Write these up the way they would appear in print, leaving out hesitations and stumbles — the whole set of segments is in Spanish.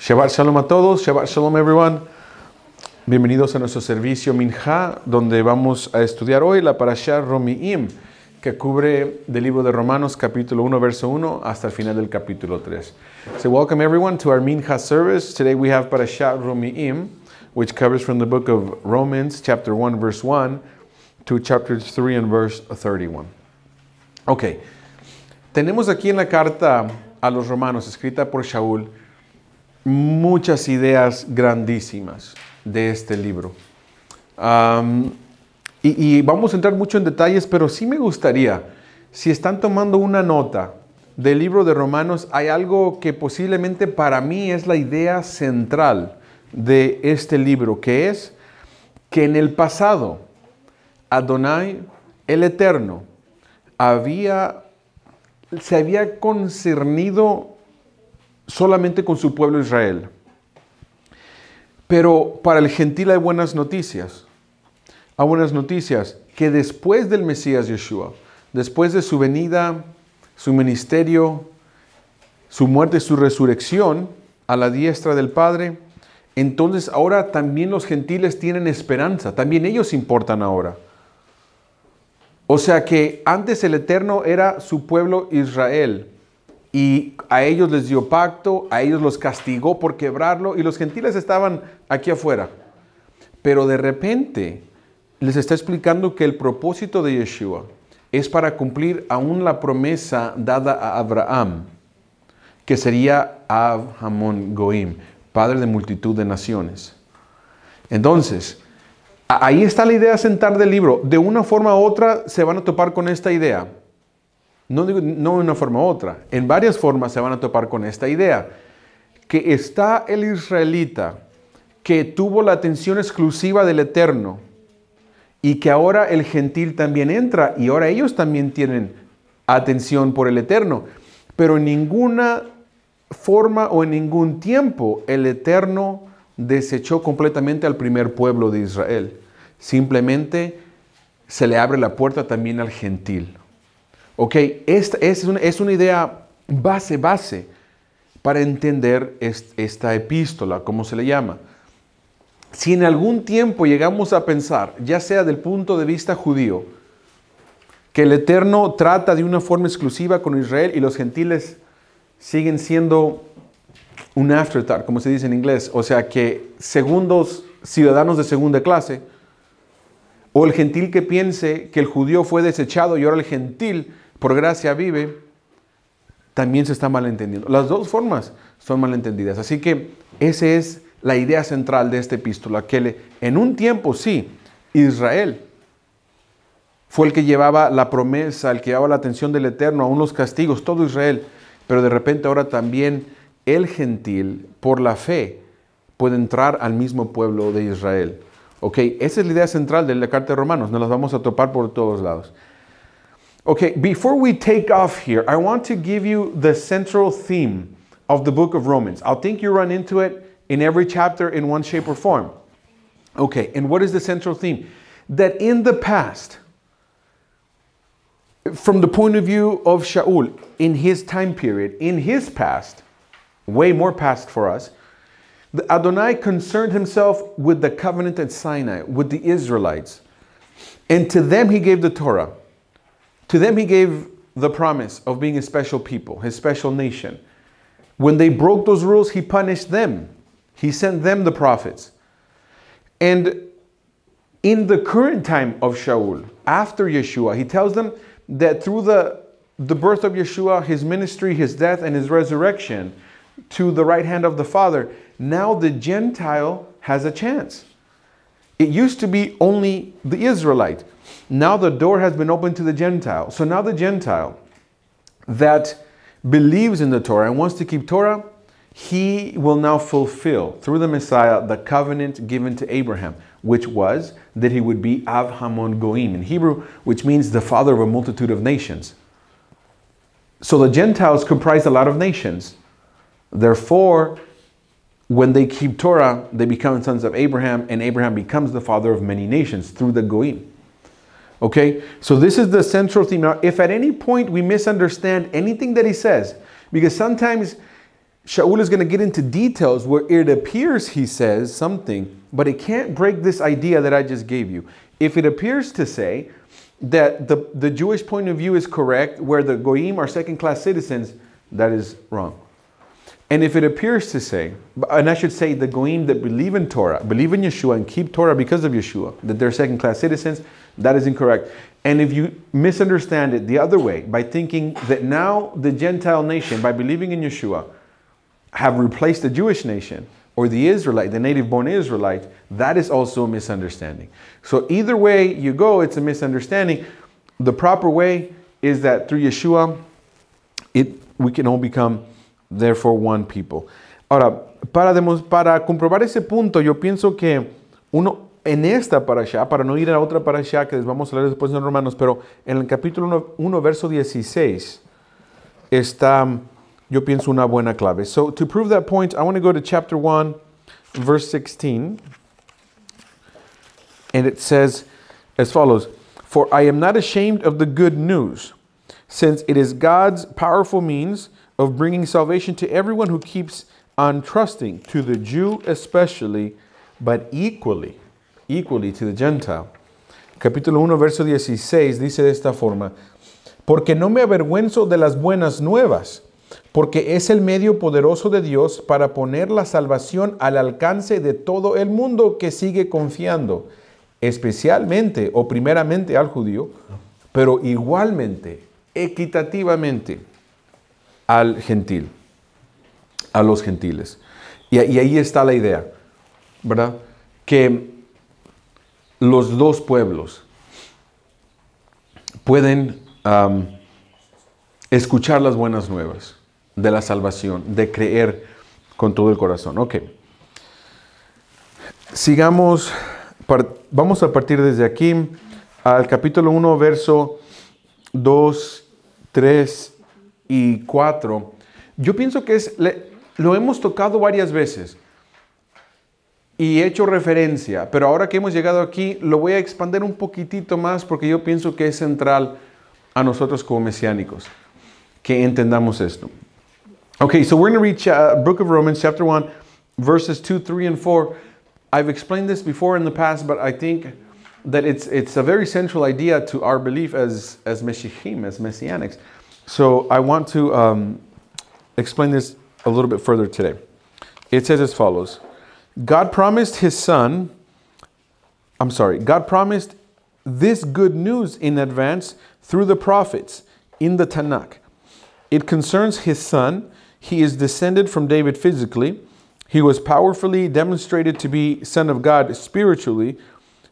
Shabbat Shalom a todos, Shabbat Shalom everyone. Bienvenidos a nuestro servicio Minja, donde vamos a estudiar hoy la Parashá Romiim, que cubre del libro de Romanos capítulo 1, verso 1 hasta el final del capítulo 3. So welcome everyone to our Minja service. Today we have Parashá Romiim, which covers from the book of Romans, chapter 1, verse 1, to chapter 3 and verse 31. Ok, tenemos aquí en la carta a los romanos, escrita por Shaul, muchas ideas grandísimas de este libro. Y vamos a entrar mucho en detalles, pero sí me gustaría, si están tomando una nota del libro de Romanos, hay algo que posiblemente para mí es la idea central de este libro, que es que en el pasado, Adonai, el Eterno, se había concernido solamente con su pueblo Israel. Pero para el gentil hay buenas noticias. Hay buenas noticias que después del Mesías Yeshua, después de su venida, su ministerio, su muerte y su resurrección a la diestra del Padre, entonces ahora también los gentiles tienen esperanza. También ellos importan ahora. O sea que antes el Eterno era su pueblo Israel. Y a ellos les dio pacto, a ellos los castigó por quebrarlo, y los gentiles estaban aquí afuera. Pero de repente les está explicando que el propósito de Yeshua es para cumplir aún la promesa dada a Abraham, que sería Av Hamon Goim, padre de multitud de naciones. Entonces, ahí está la idea central del libro. De una forma u otra se van a topar con esta idea. No de una forma u otra, en varias formas se van a topar con esta idea, que está el israelita que tuvo la atención exclusiva del Eterno y que ahora el gentil también entra y ahora ellos también tienen atención por el Eterno, pero en ninguna forma o en ningún tiempo el Eterno desechó completamente al primer pueblo de Israel. Simplemente se le abre la puerta también al gentil. Ok, esta es una idea base para entender esta epístola, como se le llama. Si en algún tiempo llegamos a pensar, ya sea del punto de vista judío, que el Eterno trata de una forma exclusiva con Israel y los gentiles siguen siendo un afterthought, como se dice en inglés, o sea que segundos ciudadanos de segunda clase, o el gentil que piense que el judío fue desechado y ahora el gentil por gracia vive, también se está malentendiendo. Las dos formas son malentendidas. Así que esa es la idea central de esta epístola, que en un tiempo sí, Israel fue el que llevaba la promesa, el que llevaba la atención del Eterno, aún los castigos, todo Israel, pero de repente ahora también el gentil, por la fe, puede entrar al mismo pueblo de Israel. Ok, esa es la idea central de la carta de Romanos, nos las vamos a topar por todos lados. Okay, before we take off here, I want to give you the central theme of the book of Romans. I'll think you run into it in every chapter in one shape or form. Okay, and what is the central theme? That in the past, from the point of view of Shaul, in his time period, in his past, way more past for us, Adonai concerned himself with the covenant at Sinai, with the Israelites. And to them he gave the Torah. To them he gave the promise of being a special people, his special nation. When they broke those rules, he punished them. He sent them the prophets. And in the current time of Shaul, after Yeshua, he tells them that through the birth of Yeshua, his ministry, his death, and his resurrection to the right hand of the Father, now the Gentile has a chance. It used to be only the Israelite. Now the door has been opened to the Gentile. So now the Gentile that believes in the Torah and wants to keep Torah, he will now fulfill through the Messiah the covenant given to Abraham, which was that he would be Av Hamon Goim in Hebrew, which means the father of a multitude of nations. So the Gentiles comprise a lot of nations. Therefore, when they keep Torah, they become sons of Abraham, and Abraham becomes the father of many nations through the Goim. Okay, so this is the central theme. Now, if at any point we misunderstand anything that he says, because sometimes Shaul is going to get into details where it appears he says something, but it can't break this idea that I just gave you. If it appears to say that the Jewish point of view is correct, where the Goyim are second-class citizens, that is wrong. And if it appears to say, and I should say the Goyim that believe in Torah, believe in Yeshua and keep Torah because of Yeshua, that they're second-class citizens, that is incorrect. And if you misunderstand it the other way, by thinking that now the Gentile nation, by believing in Yeshua, have replaced the Jewish nation, or the Israelite, the native-born Israelite, that is also a misunderstanding. So either way you go, it's a misunderstanding. The proper way is that through Yeshua, we can all become, therefore, one people. Ahora, para comprobar ese punto, yo pienso que uno, en esta parashá, para no ir a la otra parashá que les vamos a leer después en Romanos, pero en el capítulo 1 verso 16, está, yo pienso, una buena clave. So, to prove that point, I want to go to chapter 1, verse 16. And it says as follows, "For I am not ashamed of the good news, since it is God's powerful means of bringing salvation to everyone who keeps on trusting, to the Jew especially, but equally to the Gentile." Capítulo 1, verso 16 dice de esta forma, "Porque no me avergüenzo de las buenas nuevas, porque es el medio poderoso de Dios para poner la salvación al alcance de todo el mundo que sigue confiando, especialmente o primeramente al judío, pero igualmente, equitativamente, al gentil, a los gentiles." Y ahí está la idea, ¿verdad? Que los dos pueblos pueden escuchar las buenas nuevas de la salvación, de creer con todo el corazón. Ok. Sigamos, vamos a partir desde aquí al capítulo 1, verso 2, 3 y 4. Yo pienso que lo hemos tocado varias veces y he hecho referencia, pero ahora que hemos llegado aquí, lo voy a expandir un poquitito más porque yo pienso que es central a nosotros como mesiánicos, que entendamos esto. Okay, so we're going to read Book of Romans, chapter 1, verses 2, 3, and 4. I've explained this before in the past, but I think that it's a very central idea to our belief as Meshichim, as Messianics. So I want to explain this a little bit further today. It says as follows. God promised this good news in advance through the prophets in the Tanakh. It concerns his son. He is descended from David physically. He was powerfully demonstrated to be Son of God spiritually,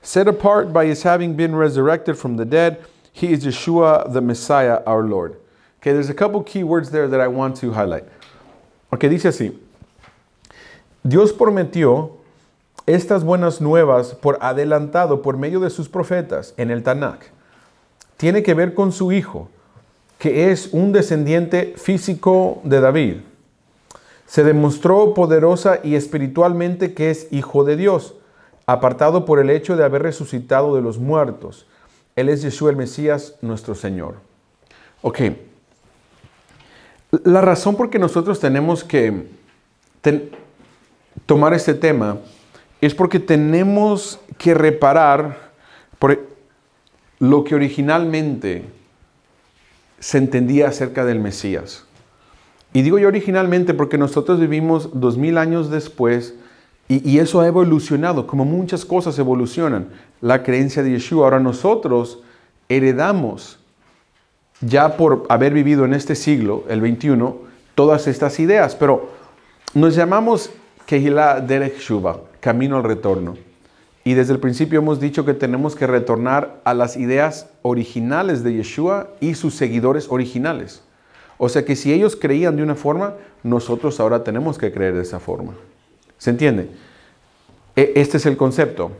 set apart by his having been resurrected from the dead. He is Yeshua, the Messiah, our Lord. Okay, there's a couple key words there that I want to highlight. Okay, dice así. Dios prometió estas buenas nuevas por adelantado por medio de sus profetas en el Tanakh. Tiene que ver con su hijo, que es un descendiente físico de David. Se demostró poderosa y espiritualmente que es hijo de Dios, apartado por el hecho de haber resucitado de los muertos. Él es Yeshua el Mesías, nuestro Señor. Ok. La razón por que nosotros tenemos que tomar este tema es porque tenemos que reparar por lo que originalmente se entendía acerca del Mesías. Y digo yo originalmente porque nosotros vivimos 2000 años después y eso ha evolucionado, como muchas cosas evolucionan. La creencia de Yeshua. Ahora nosotros heredamos, ya por haber vivido en este siglo, el 21, todas estas ideas, pero nos llamamos Kehillah Derech Shuva, camino al retorno. Y desde el principio hemos dicho que tenemos que retornar a las ideas originales de Yeshua y sus seguidores originales. O sea que si ellos creían de una forma, nosotros ahora tenemos que creer de esa forma. ¿Se entiende? Este es el concepto.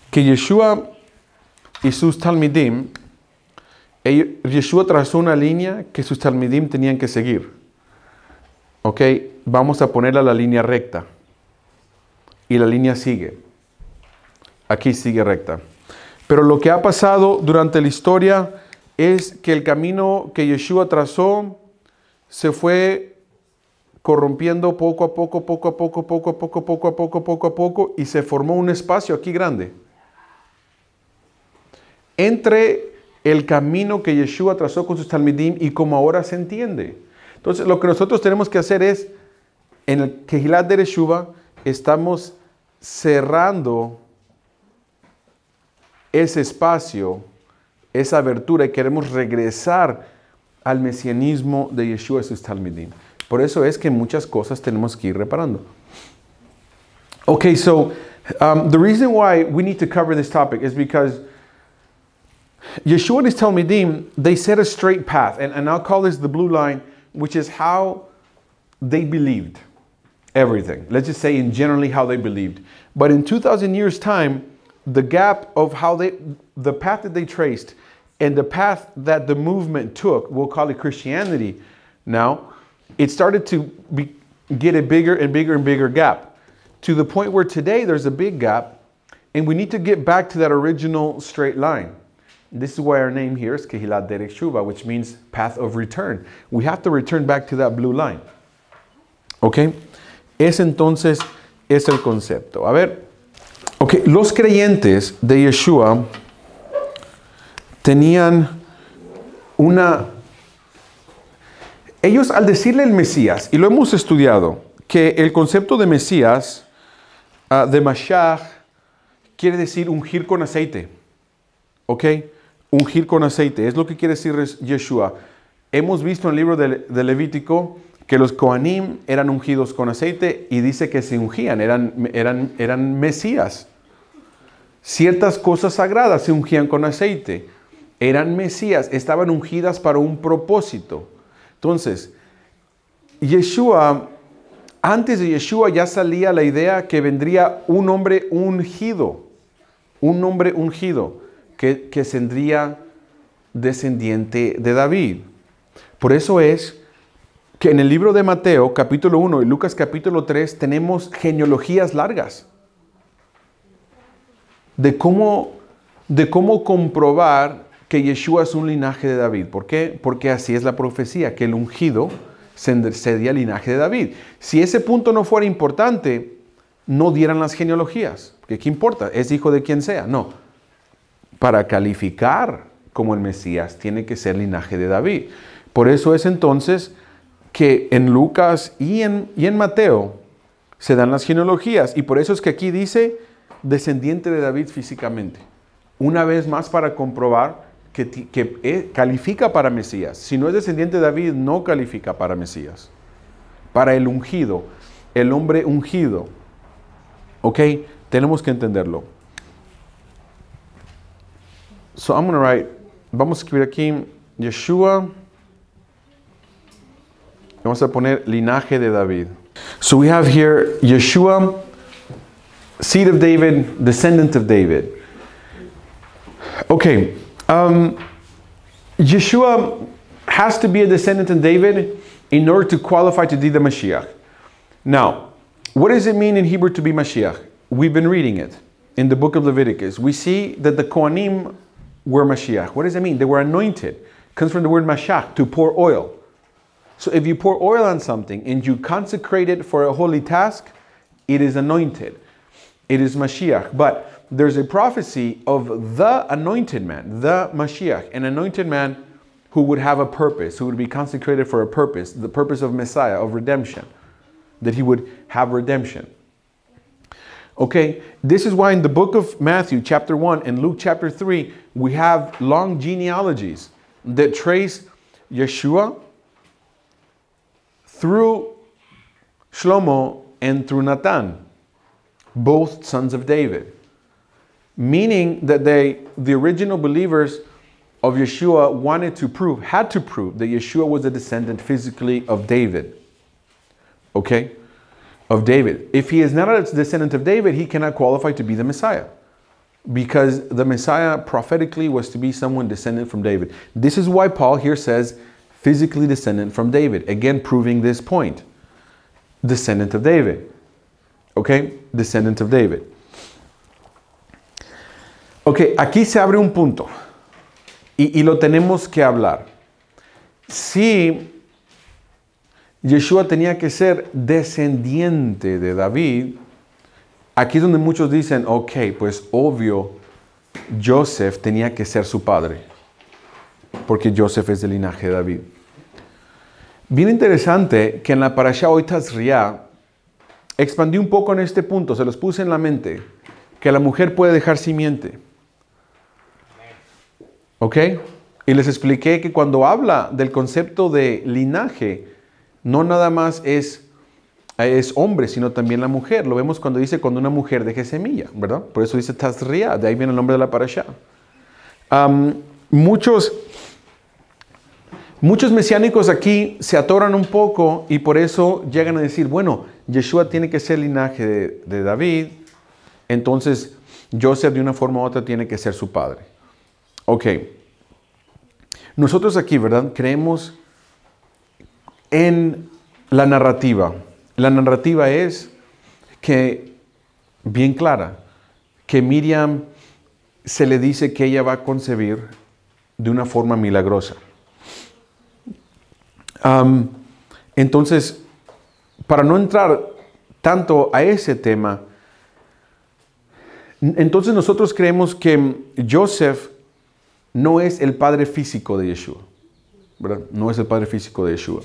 Que Yeshua y sus Talmidim, Yeshua trazó una línea que sus Talmidim tenían que seguir. Ok, vamos a ponerla la línea recta. Y la línea sigue. Aquí sigue recta. Pero lo que ha pasado durante la historia es que el camino que Yeshua trazó se fue corrompiendo poco a poco, y se formó un espacio aquí grande. Entre el camino que Yeshua trazó con sus talmidim y como ahora se entiende. Entonces, lo que nosotros tenemos que hacer es, en el Kehilat de Yeshua, estamos cerrando ese espacio, esa abertura, y queremos regresar al mesianismo de Yeshua y sus talmidim. Por eso es que muchas cosas tenemos que ir reparando. Okay, so the reason why we need to cover this topic is because Yeshua and his talmidim, they set a straight path, and I'll call this the blue line, which is how they believed everything. Let's just say in generally how they believed. But in 2,000 years' time, the gap of the path that they traced and the path that the movement took, we'll call it Christianity now, it started to get a bigger and bigger and bigger gap, to the point where today there's a big gap, and we need to get back to that original straight line. This is why our name here is Kehilat Derek Shuva, which means path of return. We have to return back to that blue line. ¿Ok? Ese entonces es el concepto. A ver, ok, los creyentes de Yeshua tenían ellos al decirle el Mesías, y lo hemos estudiado, que el concepto de Mesías, de Mashiach, quiere decir ungir con aceite. ¿Ok? Ungir con aceite. Es lo que quiere decir Yeshua. Hemos visto en el libro de Levítico que los Kohanim eran ungidos con aceite, y dice que se ungían, eran Mesías. Ciertas cosas sagradas se ungían con aceite. Eran Mesías, estaban ungidas para un propósito. Entonces, Yeshua, antes de Yeshua ya salía la idea que vendría un hombre ungido, que sería descendiente de David. Por eso es que en el libro de Mateo, capítulo 1 y Lucas, capítulo 3, tenemos genealogías largas de cómo comprobar que Yeshua es un linaje de David. ¿Por qué? Porque así es la profecía, que el ungido sería el linaje de David. Si ese punto no fuera importante, no dieran las genealogías. Porque ¿qué importa? Es hijo de quien sea. No. Para calificar como el Mesías, tiene que ser linaje de David. Por eso es entonces que en Lucas y en Mateo se dan las genealogías. Y por eso es que aquí dice descendiente de David físicamente. Una vez más, para comprobar que califica para Mesías. Si no es descendiente de David, no califica para Mesías. Para el ungido, el hombre ungido. ¿Ok? Tenemos que entenderlo. So I'm going to write, vamos a escribir aquí, Yeshua. Vamos a poner linaje de David. So we have here Yeshua, seed of David, descendant of David. Okay. Yeshua has to be a descendant of David in order to qualify to be the Mashiach. Now, what does it mean in Hebrew to be Mashiach? We've been reading it in the book of Leviticus. We see that the Kohanim were Mashiach. What does it mean? They were anointed. It comes from the word Mashach, to pour oil. So if you pour oil on something and you consecrate it for a holy task, it is anointed. It is Mashiach. But there's a prophecy of the anointed man, the Mashiach, an anointed man who would have a purpose, who would be consecrated for a purpose, the purpose of Messiah, of redemption, that he would have redemption. Okay, this is why in the book of Matthew chapter 1 and Luke chapter 3, we have long genealogies that trace Yeshua through Shlomo and through Nathan, both sons of David. Meaning that the original believers of Yeshua had to prove that Yeshua was a descendant physically of David. Okay? Of David. If he is not a descendant of David, he cannot qualify to be the Messiah. Because the Messiah prophetically was to be someone descendant from David. This is why Paul here says physically descendant from David. Again, proving this point. Descendant of David. Okay? Descendant of David. Ok, aquí se abre un punto y lo tenemos que hablar. Si Yeshua tenía que ser descendiente de David. Aquí es donde muchos dicen, ok, pues obvio, Joseph tenía que ser su padre, porque Joseph es del linaje de David. Bien interesante que en la parashá Hoy Tazria expandí un poco en este punto, se los puse en la mente, que la mujer puede dejar simiente. ¿Ok? Y les expliqué que cuando habla del concepto de linaje, no nada más es hombre, sino también la mujer. Lo vemos cuando dice cuando una mujer deje semilla, ¿verdad? Por eso dice Tazria, de ahí viene el nombre de la parashá. Muchos mesiánicos aquí se atoran un poco y por eso llegan a decir, bueno, Yeshua tiene que ser linaje de David, entonces Joseph de una forma u otra tiene que ser su padre. Ok. Nosotros aquí, ¿verdad? Creemos en la narrativa. La narrativa es que, bien clara, que Miriam se le dice que ella va a concebir de una forma milagrosa. Entonces, para no entrar tanto a ese tema, entonces nosotros creemos que Joseph no es el padre físico de Yeshua, ¿verdad? No es el padre físico de Yeshua,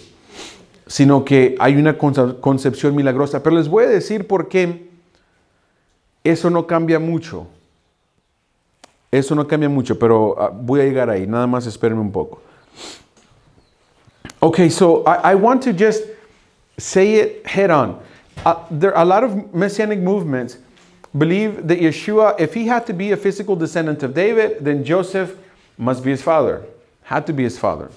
sino que hay una concepción milagrosa. Pero les voy a decir por qué eso no cambia mucho. Eso no cambia mucho, pero voy a llegar ahí. Nada más espérenme un poco. Okay, so I want to just say it head on. There are a lot of messianic movements believe that Yeshua, if he had to be a physical descendant of David, then Joseph must be his father. Had to be his father.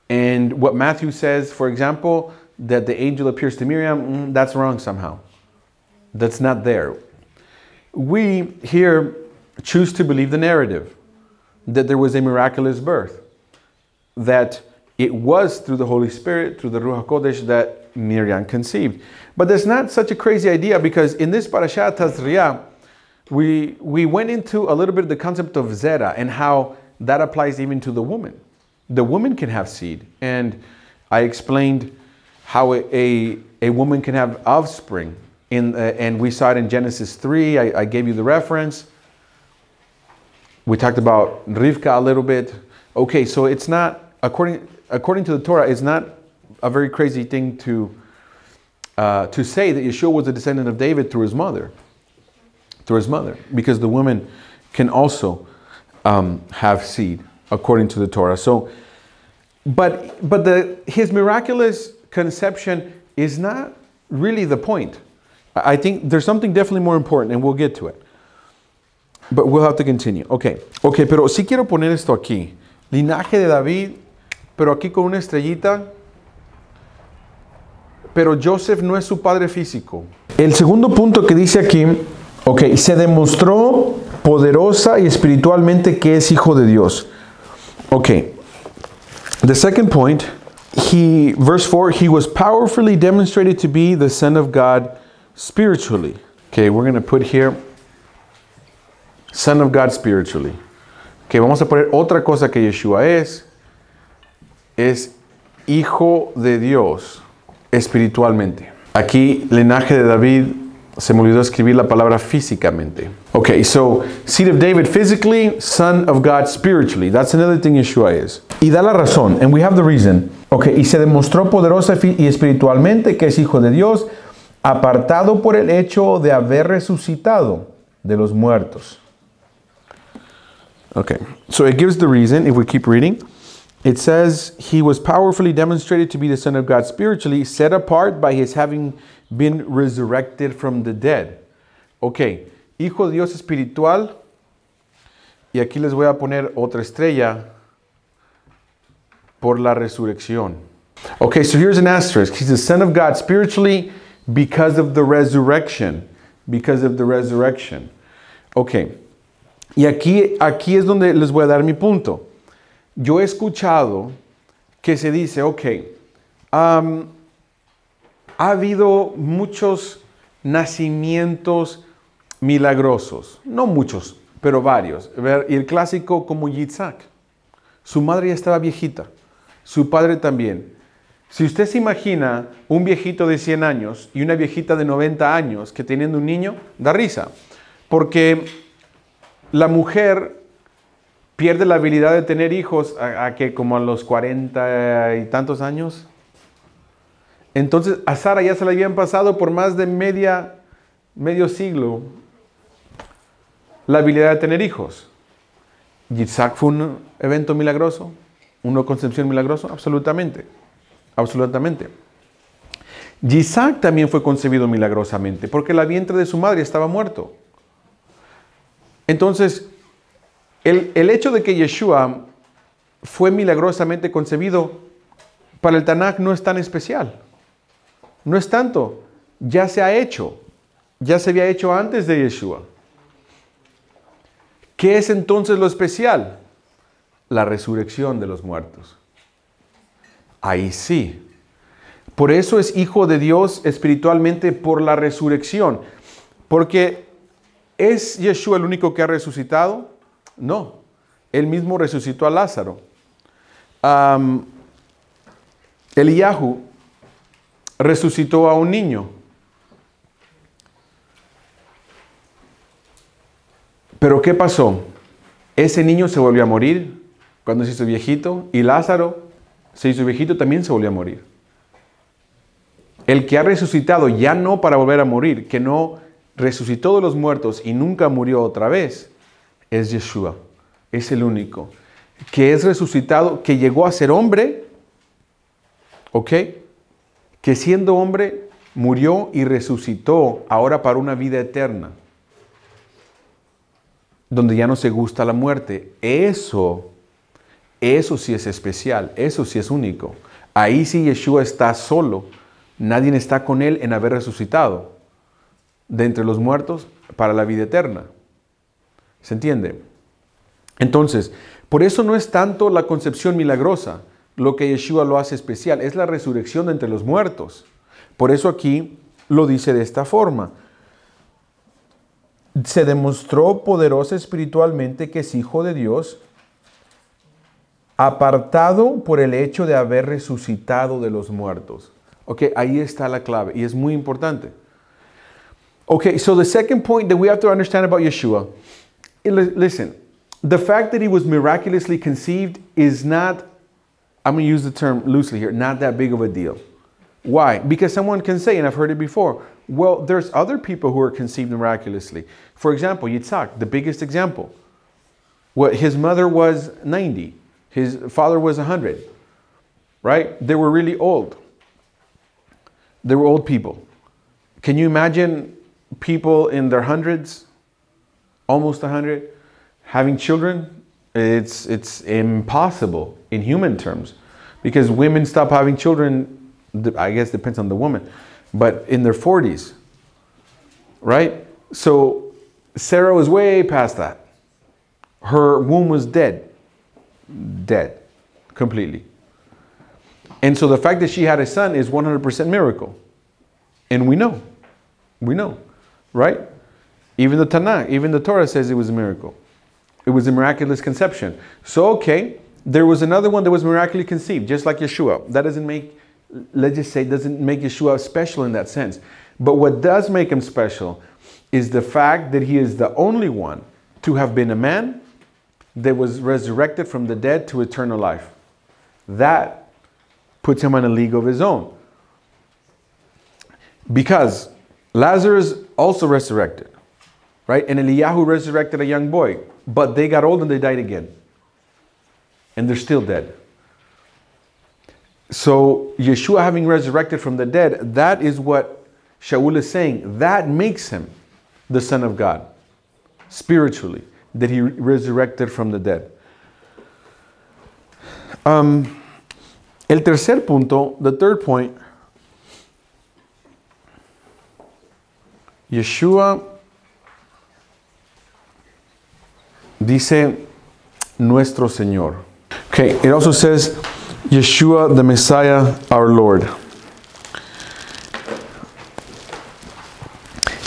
And what Matthew says, for example, that the angel appears to Miriam, that's wrong somehow. That's not there. We here choose to believe the narrative, that there was a miraculous birth, that it was through the Holy Spirit, through the Ruach HaKodesh, that Miriam conceived. But that's not such a crazy idea, because in this parashat Tazria, we went into a little bit of the concept of Zera and how that applies even to the woman. The woman can have seed. And I explained how a woman can have offspring. And we saw it in Genesis 3. I gave you the reference. We talked about Rivka a little bit. Okay, so it's not, according to the Torah, it's not a very crazy thing to say that Yeshua was a descendant of David through his mother. Through his mother. Because the woman can also have seed, according to the Torah. So, but his miraculous conception is not really the point. I think there's something definitely more important, and we'll get to it. But we'll have to continue. Okay, pero sí quiero poner esto aquí. Linaje de David, pero aquí con una estrellita. Pero Joseph no es su padre físico. El segundo punto que dice aquí, ok, se demostró poderosa y espiritualmente que es hijo de Dios. Okay. The second point, verse 4, he was powerfully demonstrated to be the Son of God spiritually. Okay, we're going to put here, Son of God spiritually. Okay, vamos a poner otra cosa que Yeshua es hijo de Dios espiritualmente. Aquí, linaje de David, se me olvidó escribir la palabra físicamente. Okay, so seed of David physically, son of God spiritually. That's another thing Yeshua is. Y da la razón, and we have the reason. Okay, y se demostró poderosa y espiritualmente que es hijo de Dios, apartado por el hecho de haber resucitado de los muertos. Okay, so it gives the reason, if we keep reading. It says, he was powerfully demonstrated to be the Son of God spiritually, set apart by his having been resurrected from the dead. Ok, hijo de Dios espiritual. Y aquí les voy a poner otra estrella por la resurrección. Okay, so here's an asterisk. He's the Son of God spiritually because of the resurrection. Because of the resurrection. Ok, y aquí es donde les voy a dar mi punto. Yo he escuchado que se dice, ok, ha habido muchos nacimientos milagrosos. No muchos, pero varios. Y el clásico como Yitzhak. Su madre ya estaba viejita. Su padre también. Si usted se imagina un viejito de 100 años y una viejita de 90 años que teniendo un niño, da risa. Porque la mujer pierde la habilidad de tener hijos a que como a los 40 y tantos años. Entonces a Sara ya se le habían pasado por más de medio siglo la habilidad de tener hijos. ¿Isaac fue un evento milagroso? ¿Una concepción milagrosa? Absolutamente. Absolutamente. Isaac también fue concebido milagrosamente porque el vientre de su madre estaba muerto. Entonces, el hecho de que Yeshua fue milagrosamente concebido para el Tanaj no es tan especial. No es tanto. Ya se ha hecho. Ya se había hecho antes de Yeshua. ¿Qué es entonces lo especial? La resurrección de los muertos. Ahí sí. Por eso es hijo de Dios espiritualmente por la resurrección. Porque ¿es Yeshua el único que ha resucitado? No. Él mismo resucitó a Lázaro. Eliyahu resucitó a un niño. Pero ¿qué pasó? Ese niño se volvió a morir cuando se hizo viejito y Lázaro se hizo viejito, también se volvió a morir. El que ha resucitado ya no para volver a morir, que no resucitó de los muertos y nunca murió otra vez, es Yeshua. Es el único. Que es resucitado, que llegó a ser hombre, ¿ok? Que siendo hombre murió y resucitó ahora para una vida eterna. Donde ya no se gusta la muerte. Eso sí es especial, eso sí es único. Ahí sí Yeshua está solo. Nadie está con él en haber resucitado de entre los muertos para la vida eterna. ¿Se entiende? Entonces, por eso no es tanto la concepción milagrosa lo que Yeshua lo hace especial, es la resurrección de entre los muertos. Por eso aquí lo dice de esta forma. Se demostró poderoso espiritualmente que es hijo de Dios, apartado por el hecho de haber resucitado de los muertos. Ok, ahí está la clave y es muy importante. Okay, so the second point that we have to understand about Yeshua, listen, the fact that he was miraculously conceived is not, I'm going to use the term loosely here, not that big of a deal. Why? Because someone can say, and I've heard it before, well, there's other people who are conceived miraculously. For example, Yitzhak, the biggest example. Well, his mother was 90. His father was 100. Right? They were really old. They were old people. Can you imagine people in their hundreds, almost 100, having children? It's impossible in human terms. Because women stop having children, I guess depends on the woman, but in their 40s, right? So Sarah was way past that. Her womb was dead completely. And so the fact that she had a son is 100% miracle. And we know, right? Even the Tanakh, even the Torah says it was a miracle. It was a miraculous conception. So, okay, there was another one that was miraculously conceived, just like Yeshua. That doesn't make, let's just say, doesn't make Yeshua special in that sense. But what does make him special is the fact that he is the only one to have been a man that was resurrected from the dead to eternal life. That puts him on a league of his own. Because Lazarus also resurrected, right? And Eliyahu resurrected a young boy, but they got old and they died again. And they're still dead. So Yeshua having resurrected from the dead, that is what Shaul is saying. That makes him the Son of God, spiritually, that he resurrected from the dead. El tercer punto, the third point, Yeshua dice nuestro Señor. Okay, it also says Yeshua the Messiah, our Lord.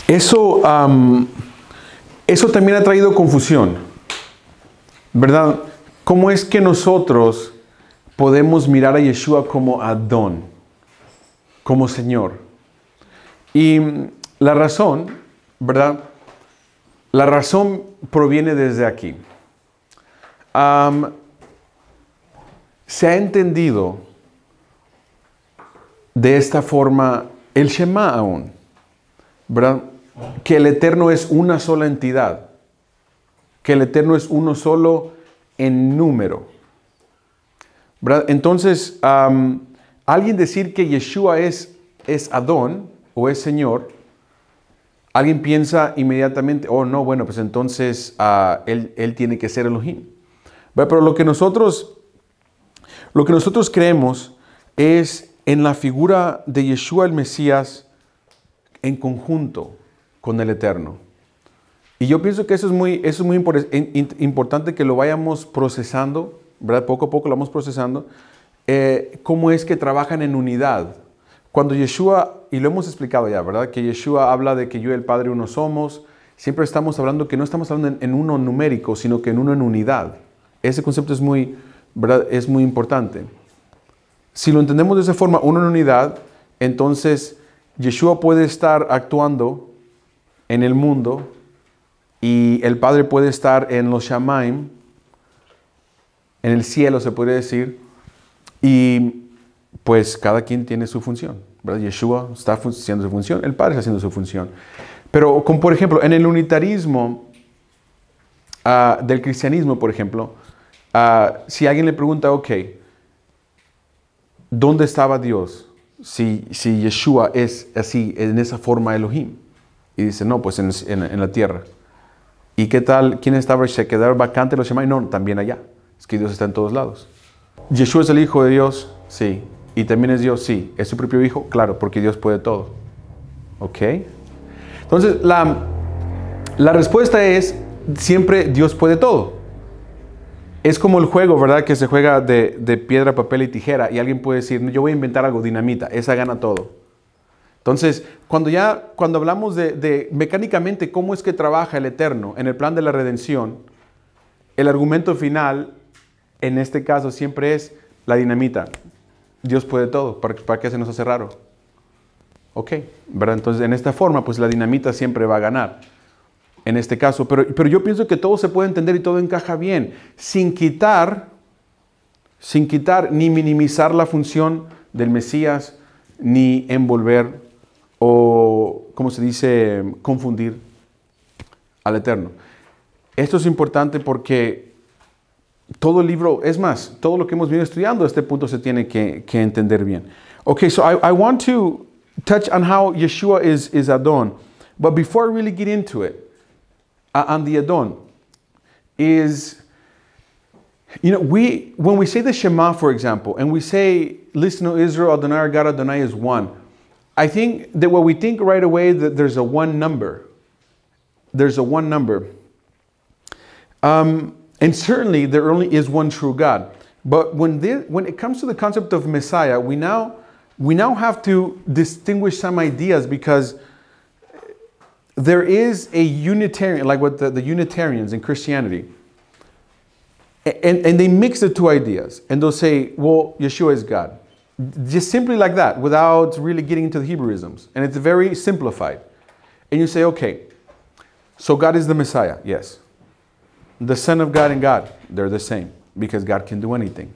Eso también ha traído confusión, ¿verdad? ¿Cómo es que nosotros podemos mirar a Yeshua como Adón? como Señor. Y la razón, ¿verdad? La razón proviene desde aquí. Se ha entendido de esta forma el Shema aún, ¿verdad? Que el Eterno es una sola entidad, que el Eterno es uno solo en número, ¿verdad? Entonces, alguien decir que Yeshua es Adón o es Señor, alguien piensa inmediatamente, oh no, bueno, pues entonces él tiene que ser Elohim. Pero lo que nosotros creemos es en la figura de Yeshua el Mesías en conjunto con el Eterno. Y yo pienso que eso es muy importante que lo vayamos procesando, ¿verdad? Poco a poco lo vamos procesando. Cómo es que trabajan en unidad. Cuando Yeshua, y lo hemos explicado ya, ¿verdad? Que Yeshua habla de que yo y el Padre uno somos. Siempre estamos hablando que no estamos hablando en uno numérico, sino que en uno en unidad. Ese concepto es ¿verdad? Es muy importante. Si lo entendemos de esa forma, uno en unidad, entonces Yeshua puede estar actuando en el mundo y el Padre puede estar en los Shamaim, en el cielo se podría decir, y pues cada quien tiene su función, ¿verdad? Yeshua está haciendo su función, el Padre está haciendo su función. Pero, como por ejemplo, en el unitarismo del cristianismo, por ejemplo, si alguien le pregunta, ok, ¿dónde estaba Dios? Si Yeshua es así, en esa forma Elohim. Y dice, no, pues en la tierra. ¿Y qué tal? ¿Quién estaba? ¿Se quedaron vacantes los Shemai? No, también allá. Es que Dios está en todos lados. ¿Yeshua es el Hijo de Dios? Sí. ¿Y también es Dios? Sí. ¿Es su propio Hijo? Claro, porque Dios puede todo. ¿Ok? Entonces, la respuesta es, siempre Dios puede todo. Es como el juego, ¿verdad? Que se juega de piedra, papel y tijera. Y alguien puede decir, no, yo voy a inventar algo, dinamita. Esa gana todo. Entonces, cuando hablamos de mecánicamente cómo es que trabaja el Eterno en el plan de la redención, el argumento final, en este caso, siempre es la dinamita. Dios puede todo. ¿Para qué se nos hace raro? Ok, ¿verdad? Entonces, en esta forma, pues la dinamita siempre va a ganar. En este caso, pero yo pienso que todo se puede entender y todo encaja bien, sin quitar ni minimizar la función del Mesías, ni envolver o, ¿cómo se dice?, confundir al Eterno. Esto es importante porque todo el libro, es más, todo lo que hemos venido estudiando a este punto se tiene que entender bien. Okay, so I want to touch on how Yeshua is Adon, but before I really get into it, on the Adon is, when we say the Shema, for example, and we say, listen, O Israel, Adonai our God, Adonai is one. I think that what we think right away that there's a one number. There's a one number. And certainly there only is one true God. But when it comes to the concept of Messiah, we now have to distinguish some ideas because there is a Unitarian, like what the Unitarians in Christianity, and they mix the two ideas, and they'll say, well, Yeshua is God. Just simply like that, without really getting into the Hebrewisms. And it's very simplified. And you say, okay, so God is the Messiah, yes. The Son of God and God, they're the same, because God can do anything.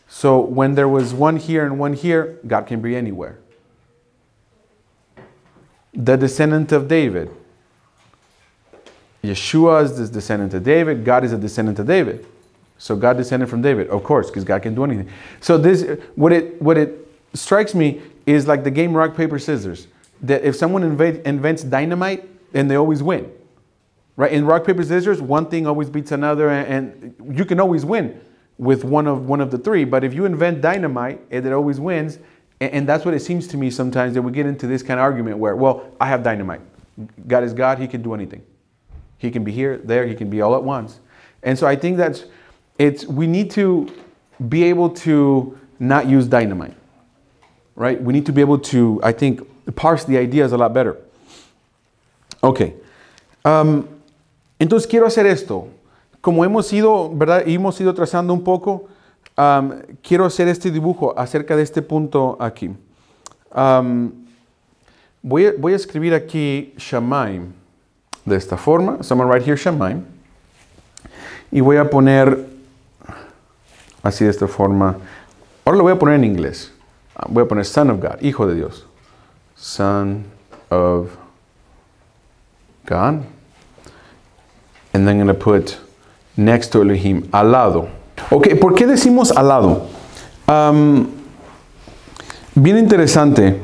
So when there was one here and one here, God can be anywhere. The descendant of David. Yeshua is the descendant of David. God is a descendant of David. So God descended from David, of course, because God can do anything. So what it strikes me is like the game rock, paper, scissors. That if someone invents dynamite, then they always win. Right? In rock, paper, scissors, one thing always beats another, and you can always win with one of the three. But if you invent dynamite, it always wins. And that's what it seems to me sometimes, that we get into this kind of argument where, well, I have dynamite. God is God. He can do anything. He can be here, there. He can be all at once. And so I think we need to be able to not use dynamite. Right? We need to be able to, I think, parse the ideas a lot better. Okay. Entonces quiero hacer esto. Como hemos ido, ¿verdad? Hemos ido trazando un poco. Quiero hacer este dibujo acerca de este punto aquí. Voy a escribir aquí Shamaim de esta forma. So I'm going to write here Shamaim. Y voy a poner así de esta forma. Ahora lo voy a poner en inglés. Voy a poner Son of God, Hijo de Dios. Son of God. And then I'm going to put next to Elohim, al lado. Ok, ¿por qué decimos al lado? Bien interesante.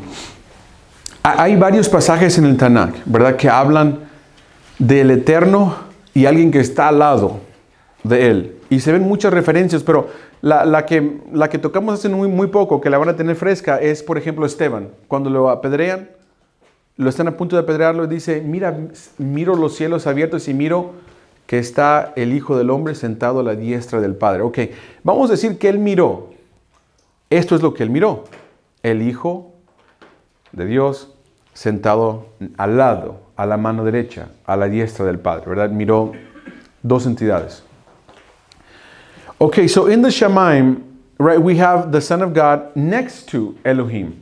Hay varios pasajes en el Tanakh, ¿verdad? Que hablan del Eterno y alguien que está al lado de Él. Y se ven muchas referencias, pero la que tocamos hace muy poco, que la van a tener fresca, es, por ejemplo, Esteban. Cuando lo apedrean, lo están a punto de apedrearlo, y dice, miro los cielos abiertos y miro que está el Hijo del Hombre sentado a la diestra del Padre. Ok, vamos a decir que Él miró. Esto es lo que Él miró. El Hijo de Dios sentado al lado, a la mano derecha, a la diestra del Padre, ¿verdad? Miró dos entidades. Okay, so in the Shamaim, right, we have the Son of God next to Elohim.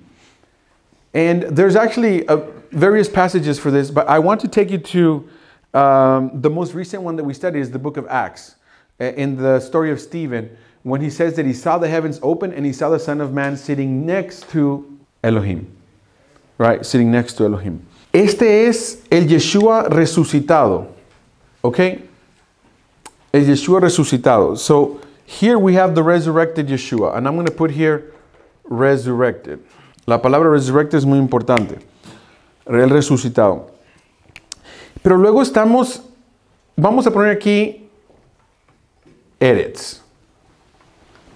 And there's actually various passages for this, but I want to take you to the most recent one that we studied is the book of Acts. In the story of Stephen, when he says that he saw the heavens open and he saw the Son of Man sitting next to Elohim. Right, sitting next to Elohim. Este es el Yeshua resucitado. Okay? El Yeshua resucitado. So here we have the resurrected Yeshua. And I'm going to put here resurrected. La palabra resurrected es muy importante. El resucitado. Pero luego vamos a poner aquí Eretz.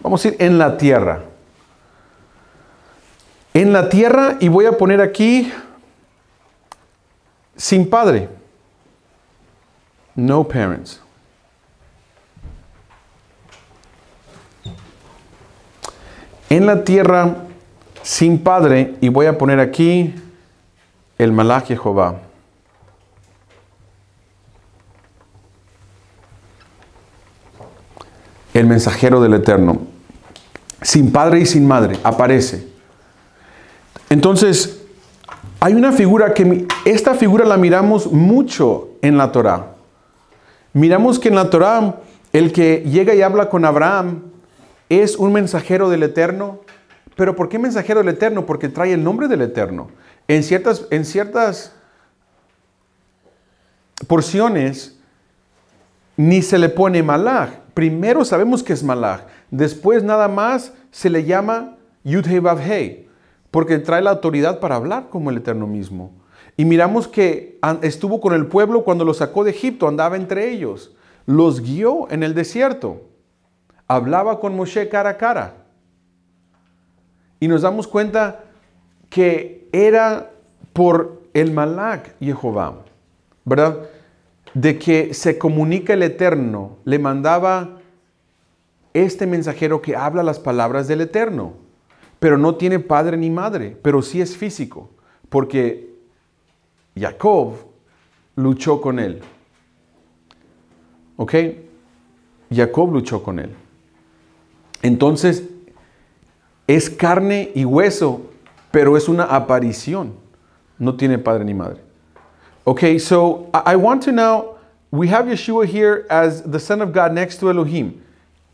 Vamos a ir en la tierra. En la tierra, y voy a poner aquí sin padre. No parents. En la tierra sin padre, y voy a poner aquí el Malach Jehová. El mensajero del Eterno. Sin padre y sin madre, aparece. Entonces, hay una figura esta figura la miramos mucho en la Torá. Miramos que en la Torá, el que llega y habla con Abraham es un mensajero del Eterno. ¿Pero por qué mensajero del Eterno? Porque trae el nombre del Eterno. En ciertas porciones ni se le pone Malach. Primero sabemos que es Malach. Después nada más se le llama Yud-Heh Vav-Heh. Porque trae la autoridad para hablar como el Eterno mismo. Y miramos que estuvo con el pueblo cuando los sacó de Egipto, andaba entre ellos. Los guió en el desierto. Hablaba con Moshe cara a cara. Y nos damos cuenta que era por el Malach Jehová, ¿verdad? De que se comunica el Eterno. Le mandaba este mensajero que habla las palabras del Eterno. Pero no tiene padre ni madre, pero sí es físico, porque Jacob luchó con él. ¿Ok? Jacob luchó con él. Entonces, es carne y hueso, pero es una aparición. No tiene padre ni madre. Okay, so I want to now, we have Yeshua here as the Son of God next to Elohim,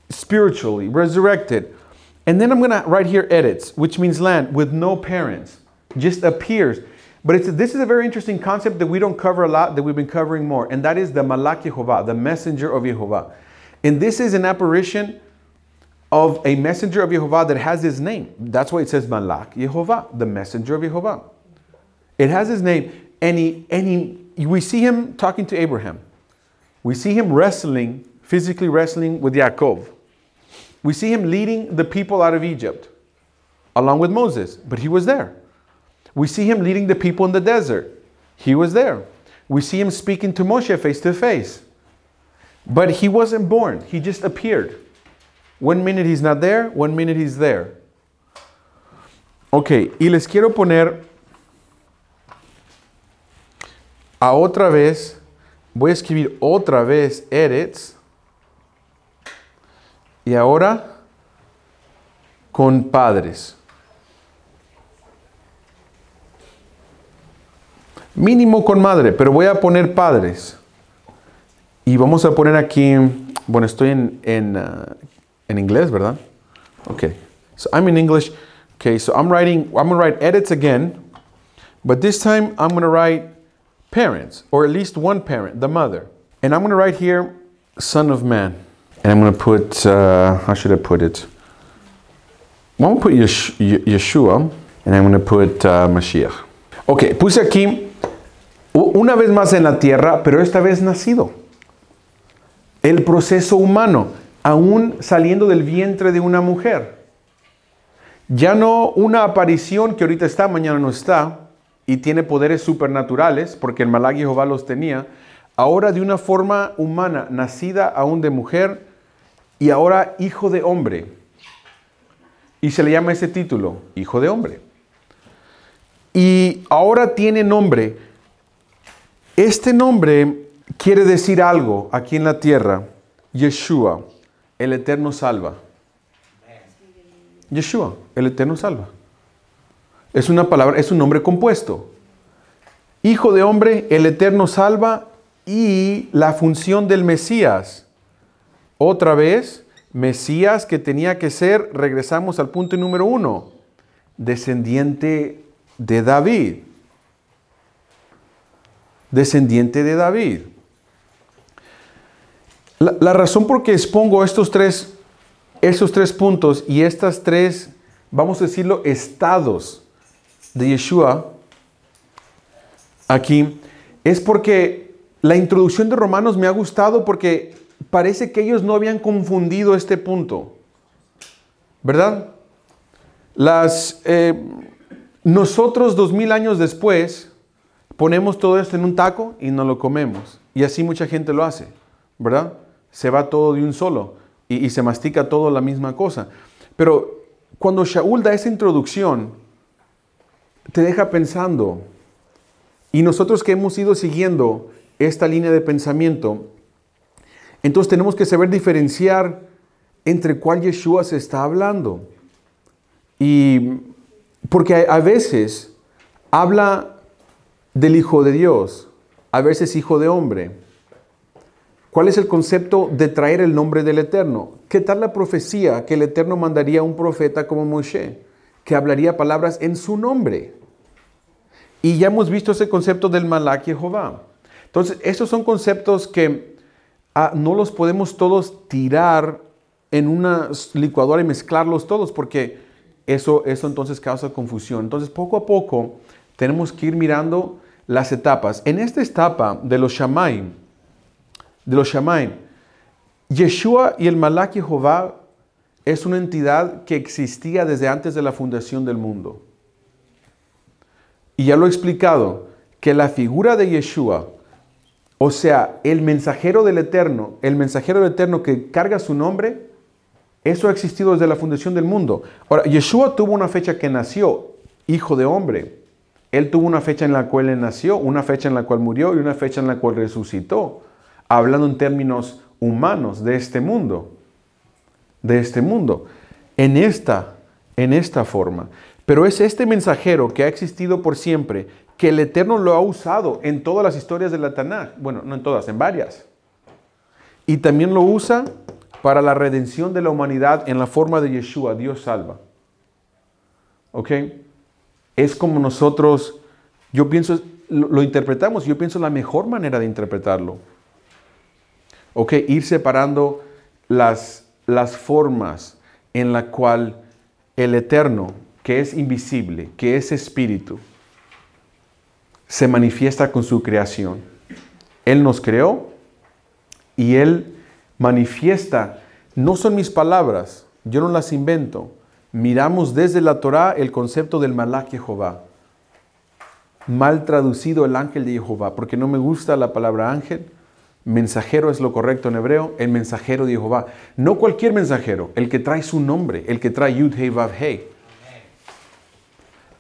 spiritually, resurrected. And then I'm going to write here Eretz, which means land, with no parents. Just appears. But this is a very interesting concept that we don't cover a lot, that we've been covering more. And that is the Malach Yehovah, the messenger of Yehovah. And this is an apparition of a messenger of Yehovah that has his name. That's why it says Malach Yehovah, the messenger of Yehovah. It has his name. And we see him talking to Abraham. We see him physically wrestling with Yaakov. We see him leading the people out of Egypt, along with Moses, but he was there. We see him leading the people in the desert. He was there. We see him speaking to Moshe face to face. But he wasn't born. He just appeared. 1 minute he's not there, 1 minute he's there. Ok, y les quiero poner otra vez, voy a escribir otra vez Eretz. Y ahora, con padres. Mínimo con madre, pero voy a poner padres. Y vamos a poner aquí, bueno, estoy en inglés, ¿verdad? Okay, so I'm in English. Okay, so I'm going to write edits again, but this time I'm going to write parents, or at least one parent, the mother. And I'm going to write here, son of man. And I'm going to put, how should I put it? I'm going to put Yeshua, and I'm going to put Mashiach. Ok, puse aquí, una vez más en la tierra, pero esta vez nacido. El proceso humano, aún saliendo del vientre de una mujer. Ya no una aparición que ahorita está, mañana no está, y tiene poderes supernaturales, porque el Malach Jehová los tenía. Ahora de una forma humana, nacida aún de mujer, y ahora hijo de hombre. Y se le llama ese título, hijo de hombre. Y ahora tiene nombre. Este nombre quiere decir algo aquí en la tierra. Yeshua, el Eterno salva. Yeshua, el Eterno salva. Es una palabra, es un nombre compuesto. Hijo de hombre, el Eterno salva, y la función del Mesías. Otra vez, Mesías que tenía que ser, regresamos al punto número 1, descendiente de David. Descendiente de David. La razón por que expongo estos tres puntos y estas tres, vamos a decirlo, estados de Yeshua aquí, es porque la introducción de Romanos me ha gustado, porque parece que ellos no habían confundido este punto, ¿verdad? Nosotros 2000 años después ponemos todo esto en un taco y nos lo comemos, y así mucha gente lo hace, ¿verdad? Se va todo de un solo y se mastica todo la misma cosa. Pero cuando Shaul da esa introducción, te deja pensando, y nosotros que hemos ido siguiendo esta línea de pensamiento, entonces tenemos que saber diferenciar entre cuál Yeshua se está hablando. Y porque a veces habla del Hijo de Dios, a veces Hijo de hombre. ¿Cuál es el concepto de traer el nombre del Eterno? ¿Qué tal la profecía que el Eterno mandaría a un profeta como Moshe, que hablaría palabras en su nombre? Y ya hemos visto ese concepto del Malach Jehová. Entonces, estos son conceptos que no los podemos todos tirar en una licuadora y mezclarlos todos, porque eso entonces causa confusión. Entonces, poco a poco tenemos que ir mirando las etapas. En esta etapa de los Shamaim, Yeshua y el Malach Jehová es una entidad que existía desde antes de la fundación del mundo. Y ya lo he explicado, que la figura de Yeshua, o sea, el mensajero del Eterno que carga su nombre, eso ha existido desde la fundación del mundo. Ahora, Yeshua tuvo una fecha que nació, hijo de hombre. Él tuvo una fecha en la cual él nació, una fecha en la cual murió y una fecha en la cual resucitó. Hablando en términos humanos de este mundo. En esta forma. Pero es este mensajero que ha existido por siempre, que el Eterno lo ha usado en todas las historias de la Tanaj. Bueno, no en todas, en varias. Y también lo usa para la redención de la humanidad en la forma de Yeshua, Dios salva. ¿Ok? Es como nosotros, yo pienso, lo interpretamos, yo pienso la mejor manera de interpretarlo. ¿Ok? Ir separando las formas en la cual el Eterno, que es invisible, que es espíritu, se manifiesta con su creación. Él nos creó y Él manifiesta. No son mis palabras, yo no las invento. Miramos desde la Torá el concepto del Malach Jehová. Mal traducido el ángel de Jehová, porque no me gusta la palabra ángel. Mensajero es lo correcto en hebreo, el mensajero de Jehová. No cualquier mensajero, el que trae su nombre, el que trae Yud Hei Vav Hei.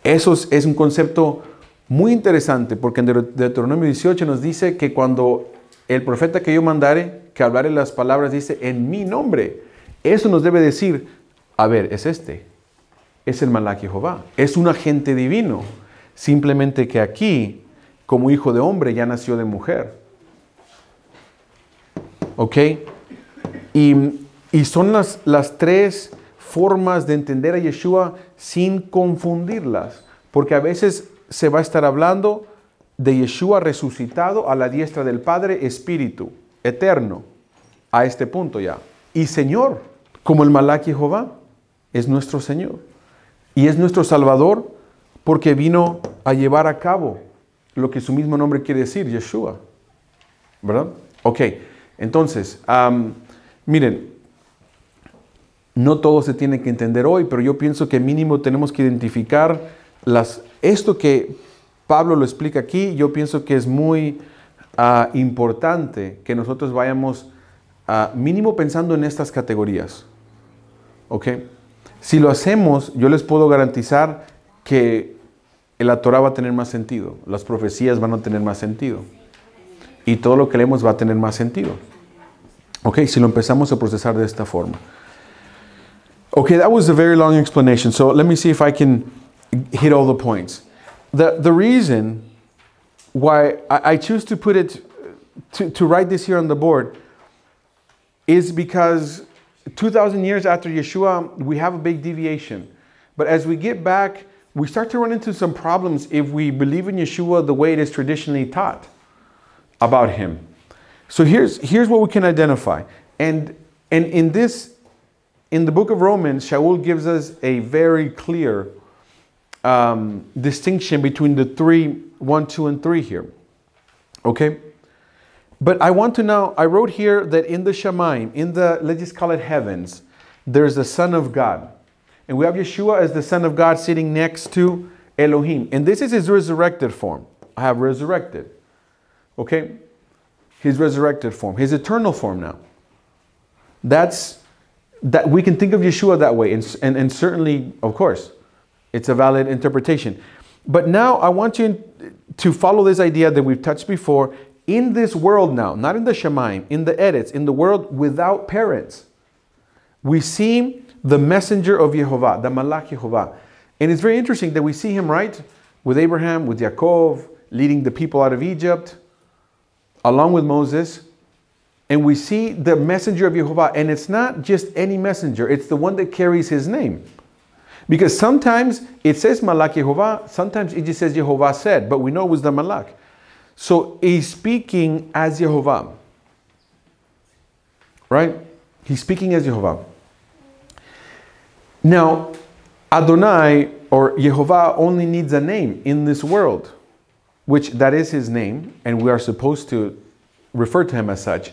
Eso es un concepto muy interesante, porque en Deuteronomio 18 nos dice que cuando el profeta que yo mandare, que hablare las palabras, dice en mi nombre. Eso nos debe decir, a ver, es el Malach Jehová, es un agente divino. Simplemente que aquí como hijo de hombre, ya nació de mujer. ¿Ok? Y son las tres formas de entender a Yeshua sin confundirlas. Porque a veces se va a estar hablando de Yeshua resucitado a la diestra del Padre, Espíritu, eterno, a este punto ya. Y Señor, como el Malach Jehová, es nuestro Señor. Y es nuestro Salvador porque vino a llevar a cabo lo que su mismo nombre quiere decir, Yeshua. ¿Verdad? Ok, entonces, miren, no todo se tiene que entender hoy, pero yo pienso que mínimo tenemos que identificar esto que Pablo lo explica aquí. Yo pienso que es muy importante que nosotros vayamos mínimo pensando en estas categorías. ¿Ok? Si lo hacemos, yo les puedo garantizar que la Torah va a tener más sentido, las profecías van a tener más sentido y todo lo que leemos va a tener más sentido. ¿Ok? Si lo empezamos a procesar de esta forma. Okay, that was a very long explanation. So let me see if I can hit all the points. The reason why I choose to put it, to write this here on the board, is because 2,000 years after Yeshua, we have a big deviation. But as we get back, we start to run into some problems if we believe in Yeshua the way it is traditionally taught about him. So here's what we can identify. And in the book of Romans, Shaul gives us a very clear distinction between the 1, 2, and 3 here. Okay? But I want to now, I wrote here that in the Shamayim, let's just call it heavens, there's the Son of God. And we have Yeshua as the Son of God sitting next to Elohim. And this is his resurrected form. I have resurrected. Okay? His resurrected form. His eternal form now. That we can think of Yeshua that way. And certainly, of course, it's a valid interpretation. But now I want you to follow this idea that we've touched before. In this world now, not in the Shamayim, in the Eretz, in the world without parents, we see the messenger of Yehovah, the Malach Yehovah. And it's very interesting that we see him, right, with Abraham, with Yaakov, leading the people out of Egypt, along with Moses. And we see the messenger of Yehovah. And it's not just any messenger, it's the one that carries his name. Because sometimes it says Malach Yehovah, sometimes it just says Yehovah said, but we know it was the Malach. So he's speaking as Yehovah. Right? He's speaking as Yehovah. Now, Adonai or Yehovah only needs a name in this world, which that is his name, and we are supposed to refer to him as such.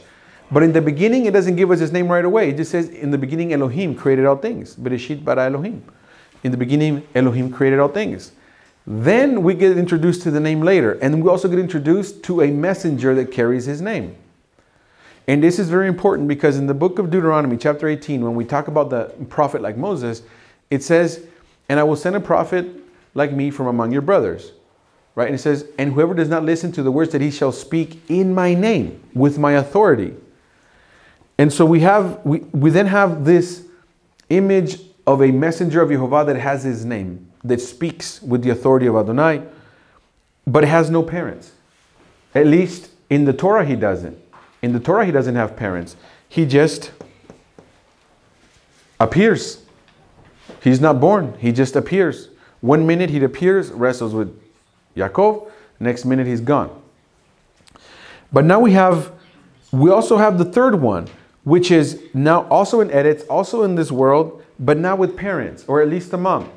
But in the beginning, it doesn't give us his name right away. It just says, in the beginning, Elohim created all things. Bereshit bara Elohim. In the beginning, Elohim created all things. Then we get introduced to the name later. And we also get introduced to a messenger that carries his name. And this is very important because in the book of Deuteronomy, chapter 18, when we talk about the prophet like Moses, it says, and I will send a prophet like me from among your brothers. Right? And it says, and whoever does not listen to the words that he shall speak in my name, with my authority. And so we then have this image of a messenger of Yehovah that has his name, that speaks with the authority of Adonai, but has no parents. At least in the Torah he doesn't. In the Torah he doesn't have parents. He just appears. He's not born. He just appears. 1 minute he appears, wrestles with Yaakov. Next minute he's gone. But now we also have the third one, which is now also in Eretz, also in this world, but now with parents, or at least a mom.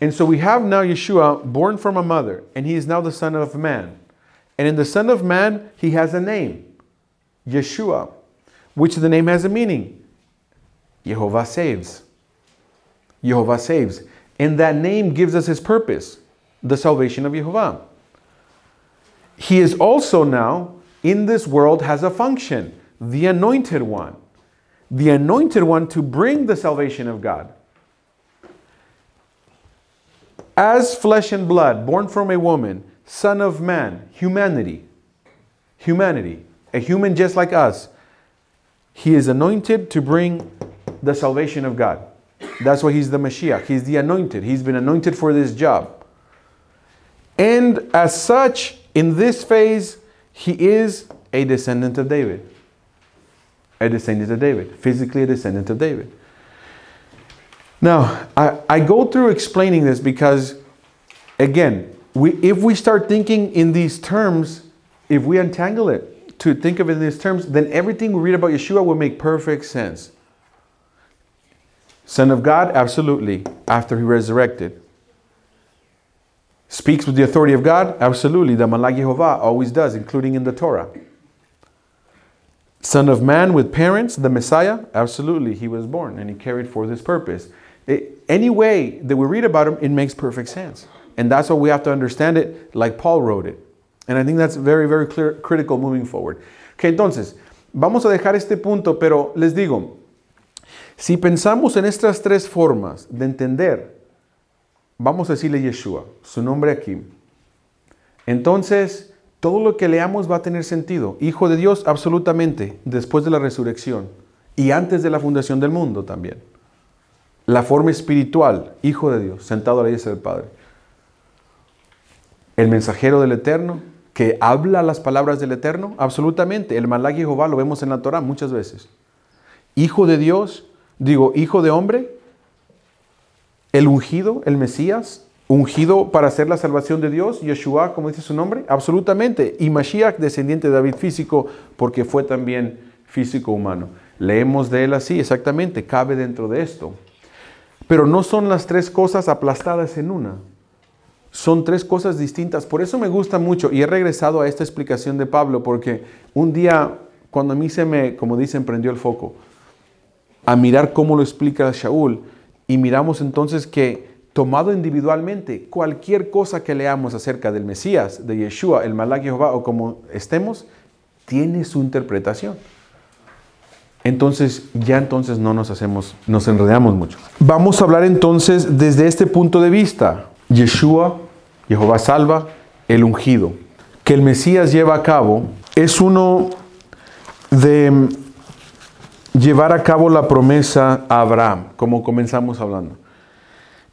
And so we have now Yeshua born from a mother, and he is now the Son of Man. And in the Son of Man, he has a name, Yeshua, which the name has a meaning. Yehovah saves. Yehovah saves. And that name gives us his purpose, the salvation of Yehovah. He is also now, in this world, has a function, the Anointed One. The Anointed One to bring the salvation of God. As flesh and blood, born from a woman, Son of Man, humanity. Humanity. A human just like us. He is anointed to bring the salvation of God. That's why he's the Mashiach. He's the anointed. He's been anointed for this job. And as such, in this phase, he is a descendant of David. A descendant of David. Physically a descendant of David. Now, I go through explaining this because, again, if we start thinking in these terms, if we untangle it to think of it in these terms, then everything we read about Yeshua will make perfect sense. Son of God, absolutely, after he resurrected. Speaks with the authority of God, absolutely. The Malach Yehovah always does, including in the Torah. Son of man with parents, the Messiah, absolutely, he was born and he carried forth his purpose. Any way that we read about him, it makes perfect sense. And that's why we have to understand it like Paul wrote it. And I think that's very, very clear, critical moving forward. Okay, entonces, vamos a dejar este punto, pero les digo, si pensamos en estas tres formas de entender, vamos a decirle Yeshua, su nombre aquí. Entonces, todo lo que leamos va a tener sentido. Hijo de Dios, absolutamente, después de la resurrección y antes de la fundación del mundo también. La forma espiritual, Hijo de Dios, sentado a la diestra del Padre. El mensajero del Eterno, que habla las palabras del Eterno, absolutamente. El Malach Yehová lo vemos en la Torah muchas veces. Hijo de Dios, hijo de hombre, el ungido, el Mesías, ungido para hacer la salvación de Dios, Yeshua, como dice su nombre, absolutamente. Y Mashiach, descendiente de David físico, porque fue también físico humano. Leemos de él así, exactamente, cabe dentro de esto. Pero no son las tres cosas aplastadas en una. Son tres cosas distintas. Por eso me gusta mucho, y he regresado a esta explicación de Pablo, porque un día, cuando a mí como dicen, prendió el foco, a mirar cómo lo explica Shaul, y miramos entonces que, tomado individualmente, cualquier cosa que leamos acerca del Mesías, de Yeshua, el Malach Yehová, o como estemos, tiene su interpretación. Entonces no nos enredamos mucho. Vamos a hablar entonces desde este punto de vista. Yeshua, Jehová salva, el ungido, que el Mesías lleva a cabo, es uno de llevar a cabo la promesa a Abraham, como comenzamos hablando.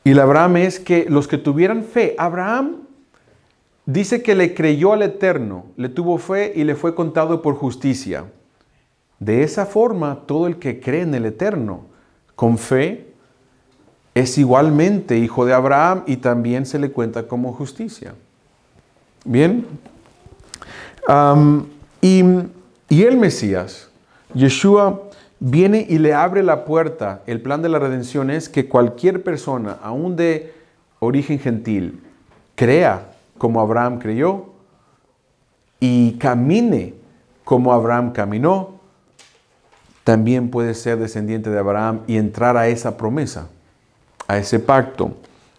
Y la Abraham es que los que tuvieran fe, Abraham dice que le creyó al Eterno, le tuvo fe y le fue contado por justicia. De esa forma, todo el que cree en el Eterno, con fe, es igualmente hijo de Abraham y también se le cuenta como justicia. Bien. Y el Mesías, Yeshua, viene y le abre la puerta. El plan de la redención es que cualquier persona, aún de origen gentil, crea como Abraham creyó y camine como Abraham caminó, también puede ser descendiente de Abraham y entrar a esa promesa, a ese pacto,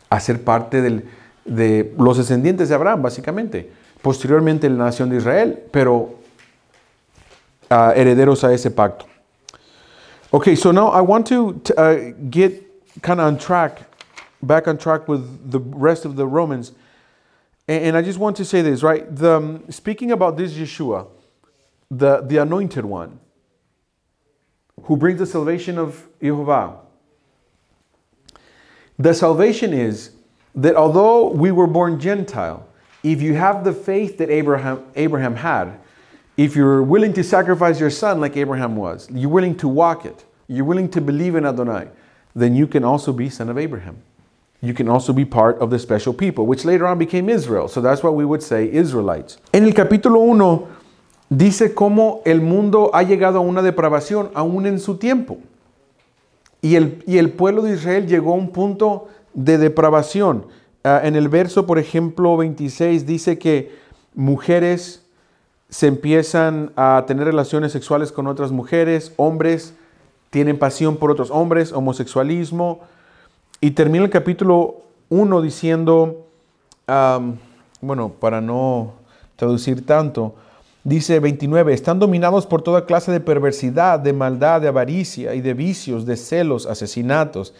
a ser parte de los descendientes de Abraham, básicamente. Posteriormente la nación de Israel, pero herederos a ese pacto. Okay, so now I want to get kind of back on track with the rest of the Romans. And I just want to say this, right? Speaking about this Yeshua, the anointed one, who brings the salvation of Yehovah. The salvation is that although we were born Gentile, if you have the faith that Abraham had, if you're willing to sacrifice your son like Abraham was, you're willing to walk it, you're willing to believe in Adonai, then you can also be son of Abraham. You can also be part of the special people, which later on became Israel. So that's what we would say, Israelites. En el capítulo 1 dice cómo el mundo ha llegado a una depravación aún en su tiempo. Y el pueblo de Israel llegó a un punto de depravación. En el verso, por ejemplo, 26 dice que mujeres se empiezan a tener relaciones sexuales con otras mujeres, hombres tienen pasión por otros hombres, homosexualismo. Y termina el capítulo 1 diciendo, bueno, para no traducir tanto, dice 29, están dominados por toda clase de perversidad, de maldad, de avaricia y de vicios, de celos, asesinatos,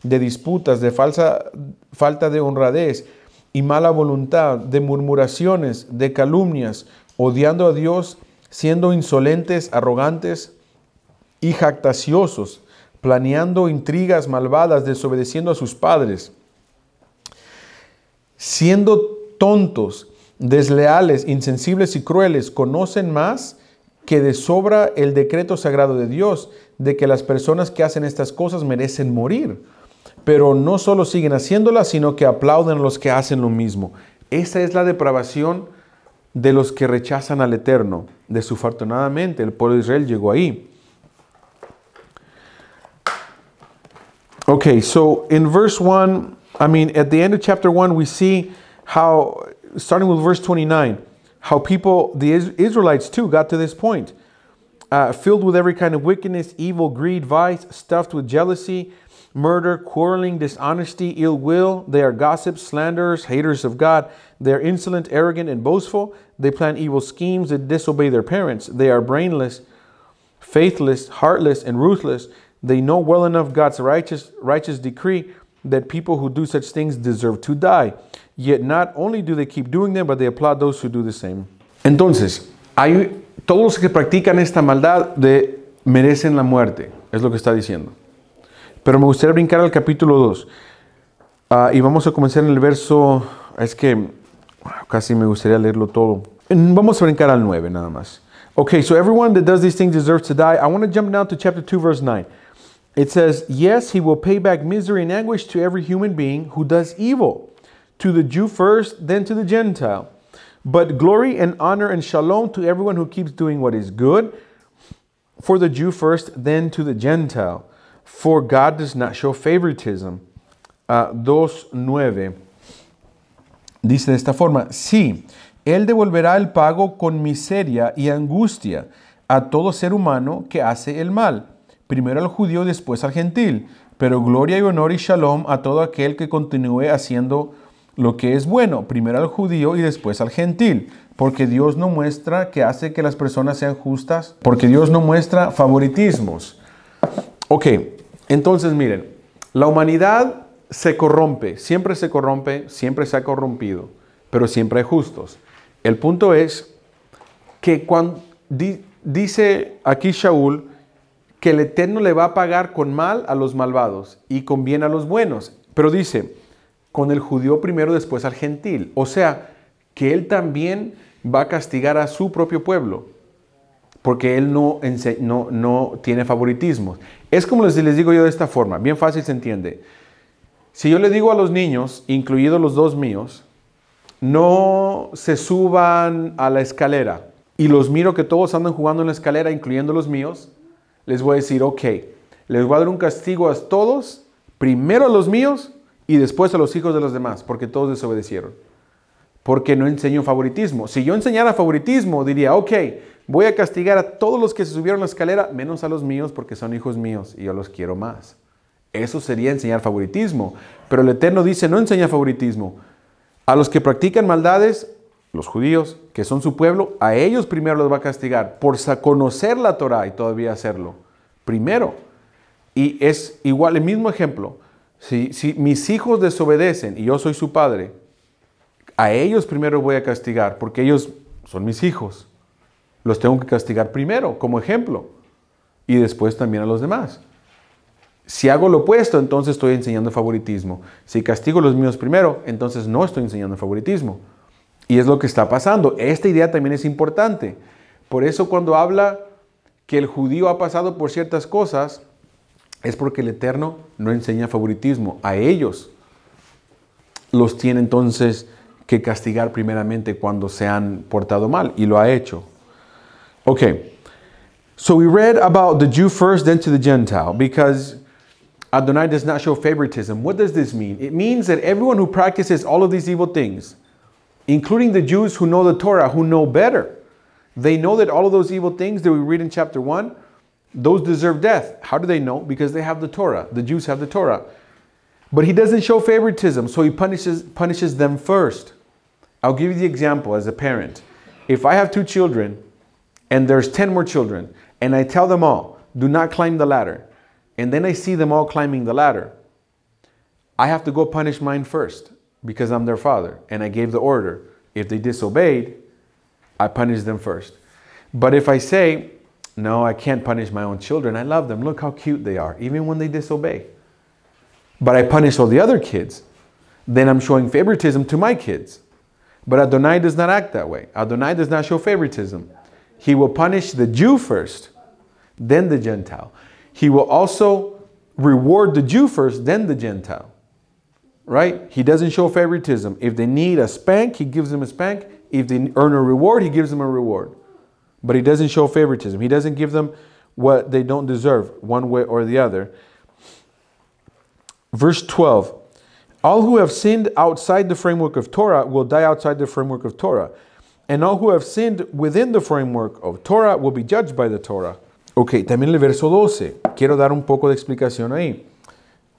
de disputas, de falta de honradez y mala voluntad, de murmuraciones, de calumnias, odiando a Dios, siendo insolentes, arrogantes y jactaciosos, planeando intrigas malvadas, desobedeciendo a sus padres, siendo tontos, desleales, insensibles y crueles conocen más que de sobra el decreto sagrado de Dios de que las personas que hacen estas cosas merecen morir. Pero no solo siguen haciéndolas, sino que aplauden a los que hacen lo mismo. Esa es la depravación de los que rechazan al Eterno. Desafortunadamente, el pueblo de Israel llegó ahí. Okay, so in verse 1, at the end of chapter 1, we see how, starting with verse 29, how people, the Israelites too, got to this point. Filled with every kind of wickedness, evil, greed, vice, stuffed with jealousy, murder, quarreling, dishonesty, ill will. They are gossips, slanderers, haters of God. They are insolent, arrogant, and boastful. They plan evil schemes and disobey their parents. They are brainless, faithless, heartless, and ruthless. They know well enough God's righteous decree that people who do such things deserve to die. Yet not only do they keep doing them, but they applaud those who do the same. Entonces, todos los que practican esta maldad merecen la muerte, es lo que está diciendo. Pero me gustaría brincar al capítulo 2. Y vamos a comenzar en el verso, es que casi me gustaría leerlo todo. Vamos a brincar al 9 nada más. Okay, so everyone that does these things deserves to die. I want to jump down to chapter 2, verse 9. It says, yes, he will pay back misery and anguish to every human being who does evil, to the Jew first, then to the Gentile. But glory and honor and shalom to everyone who keeps doing what is good, for the Jew first, then to the Gentile. For God does not show favoritism. 2:9 dice de esta forma, sí, Él devolverá el pago con miseria y angustia a todo ser humano que hace el mal, primero al judío y después al gentil, pero gloria y honor y shalom a todo aquel que continúe haciendo lo que es bueno, primero al judío y después al gentil, porque Dios no muestra que hace que las personas sean justas, porque Dios no muestra favoritismos. Ok, entonces miren, la humanidad se corrompe, siempre se ha corrompido, pero siempre hay justos. El punto es que cuando dice aquí Shaul que el Eterno le va a pagar con mal a los malvados y con bien a los buenos, pero dice, con el judío primero, después al gentil. O sea, que Él también va a castigar a su propio pueblo, porque Él no tiene favoritismos. Es como les digo yo de esta forma, bien fácil se entiende. Si yo le digo a los niños, incluidos los dos míos, no se suban a la escalera, y los miro que todos andan jugando en la escalera, incluyendo los míos, les voy a decir, ok, les voy a dar un castigo a todos, primero a los míos, y después a los hijos de los demás, porque todos desobedecieron. Porque no enseño favoritismo. Si yo enseñara favoritismo, diría, ok, voy a castigar a todos los que se subieron a la escalera, menos a los míos, porque son hijos míos, y yo los quiero más. Eso sería enseñar favoritismo. Pero el Eterno dice, no enseña favoritismo. A los que practican maldades, los judíos, que son su pueblo, a ellos primero los va a castigar, por conocer la Torah y todavía hacerlo. Primero. Y es igual, el mismo ejemplo. Si mis hijos desobedecen y yo soy su padre, a ellos primero voy a castigar, porque ellos son mis hijos. Los tengo que castigar primero, como ejemplo, y después también a los demás. Si hago lo opuesto, entonces estoy enseñando favoritismo. Si castigo a los míos primero, entonces no estoy enseñando favoritismo. Y es lo que está pasando. Esta idea también es importante. Por eso cuando habla que el judío ha pasado por ciertas cosas, es porque el Eterno no enseña favoritismo. A ellos los tiene entonces que castigar primeramente cuando se han portado mal. Y lo ha hecho. Okay. So we read about the Jew first, then to the Gentile. Because Adonai does not show favoritism. What does this mean? It means that everyone who practices all of these evil things, including the Jews who know the Torah, who know better, they know that all of those evil things that we read in chapter 1, those deserve death. How do they know? Because they have the Torah. The Jews have the Torah. But he doesn't show favoritism, so he punishes them first. I'll give you the example as a parent. If I have 2 children, and there's 10 more children, and I tell them all, do not climb the ladder, and then I see them all climbing the ladder, I have to go punish mine first, because I'm their father, and I gave the order. If they disobeyed, I punish them first. But if I say, no, I can't punish my own children. I love them. Look how cute they are, even when they disobey. But I punish all the other kids. Then I'm showing favoritism to my kids. But Adonai does not act that way. Adonai does not show favoritism. He will punish the Jew first, then the Gentile. He will also reward the Jew first, then the Gentile. Right? He doesn't show favoritism. If they need a spank, he gives them a spank. If they earn a reward, he gives them a reward. But he doesn't show favoritism. He doesn't give them what they don't deserve, one way or the other. Verse 12. All who have sinned outside the framework of Torah will die outside the framework of Torah. And all who have sinned within the framework of Torah will be judged by the Torah. Ok, también el verso 12. Quiero dar un poco de explicación ahí.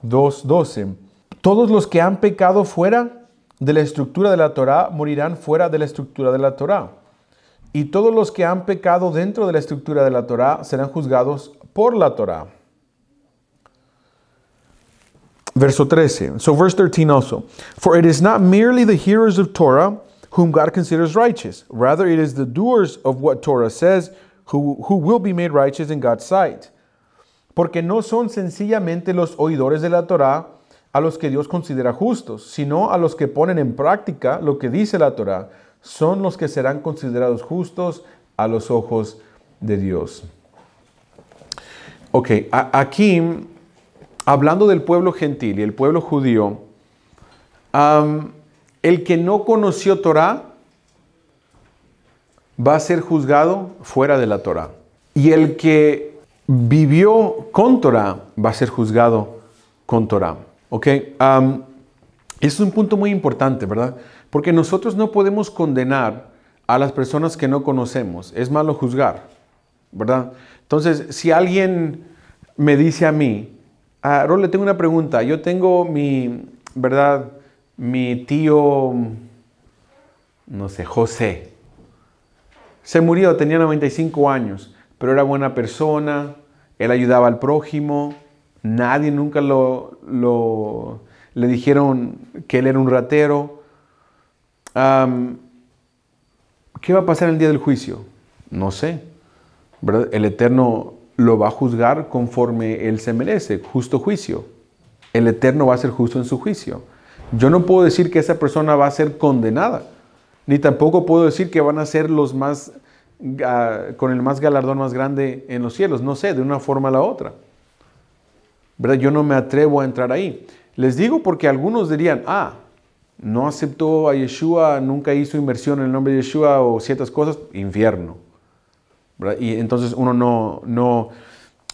2:12. Todos los que han pecado fuera de la estructura de la Torah morirán fuera de la estructura de la Torah. Y todos los que han pecado dentro de la estructura de la Torah serán juzgados por la Torah. Verso 13. So verse 13 also. For it is not merely the hearers of Torah whom God considers righteous. Rather, it is the doers of what Torah says who will be made righteous in God's sight. Porque no son sencillamente los oidores de la Torah a los que Dios considera justos, sino a los que ponen en práctica lo que dice la Torah, son los que serán considerados justos a los ojos de Dios. Ok, aquí, hablando del pueblo gentil y el pueblo judío, el que no conoció Torah va a ser juzgado fuera de la Torah. Y el que vivió con Torah va a ser juzgado con Torah. Ok, es un punto muy importante, ¿verdad? Porque nosotros no podemos condenar a las personas que no conocemos. Es malo juzgar, ¿verdad? Entonces, si alguien me dice a mí, Rol, le tengo una pregunta. Yo tengo ¿verdad? Mi tío, no sé, José. Se murió, tenía 95 años, pero era buena persona, él ayudaba al prójimo. Nadie nunca le dijeron que él era un ratero. ¿Qué va a pasar el día del juicio? No sé, ¿verdad? El Eterno lo va a juzgar conforme él se merece, justo juicio. El Eterno va a ser justo en su juicio. Yo no puedo decir que esa persona va a ser condenada, ni tampoco puedo decir que van a ser los más, con el más galardón más grande en los cielos. No sé, de una forma a la otra. ¿Verdad? Yo no me atrevo a entrar ahí. Les digo porque algunos dirían, no aceptó a Yeshua, nunca hizo inversión en el nombre de Yeshua o ciertas cosas, infierno. ¿Verdad? Y entonces uno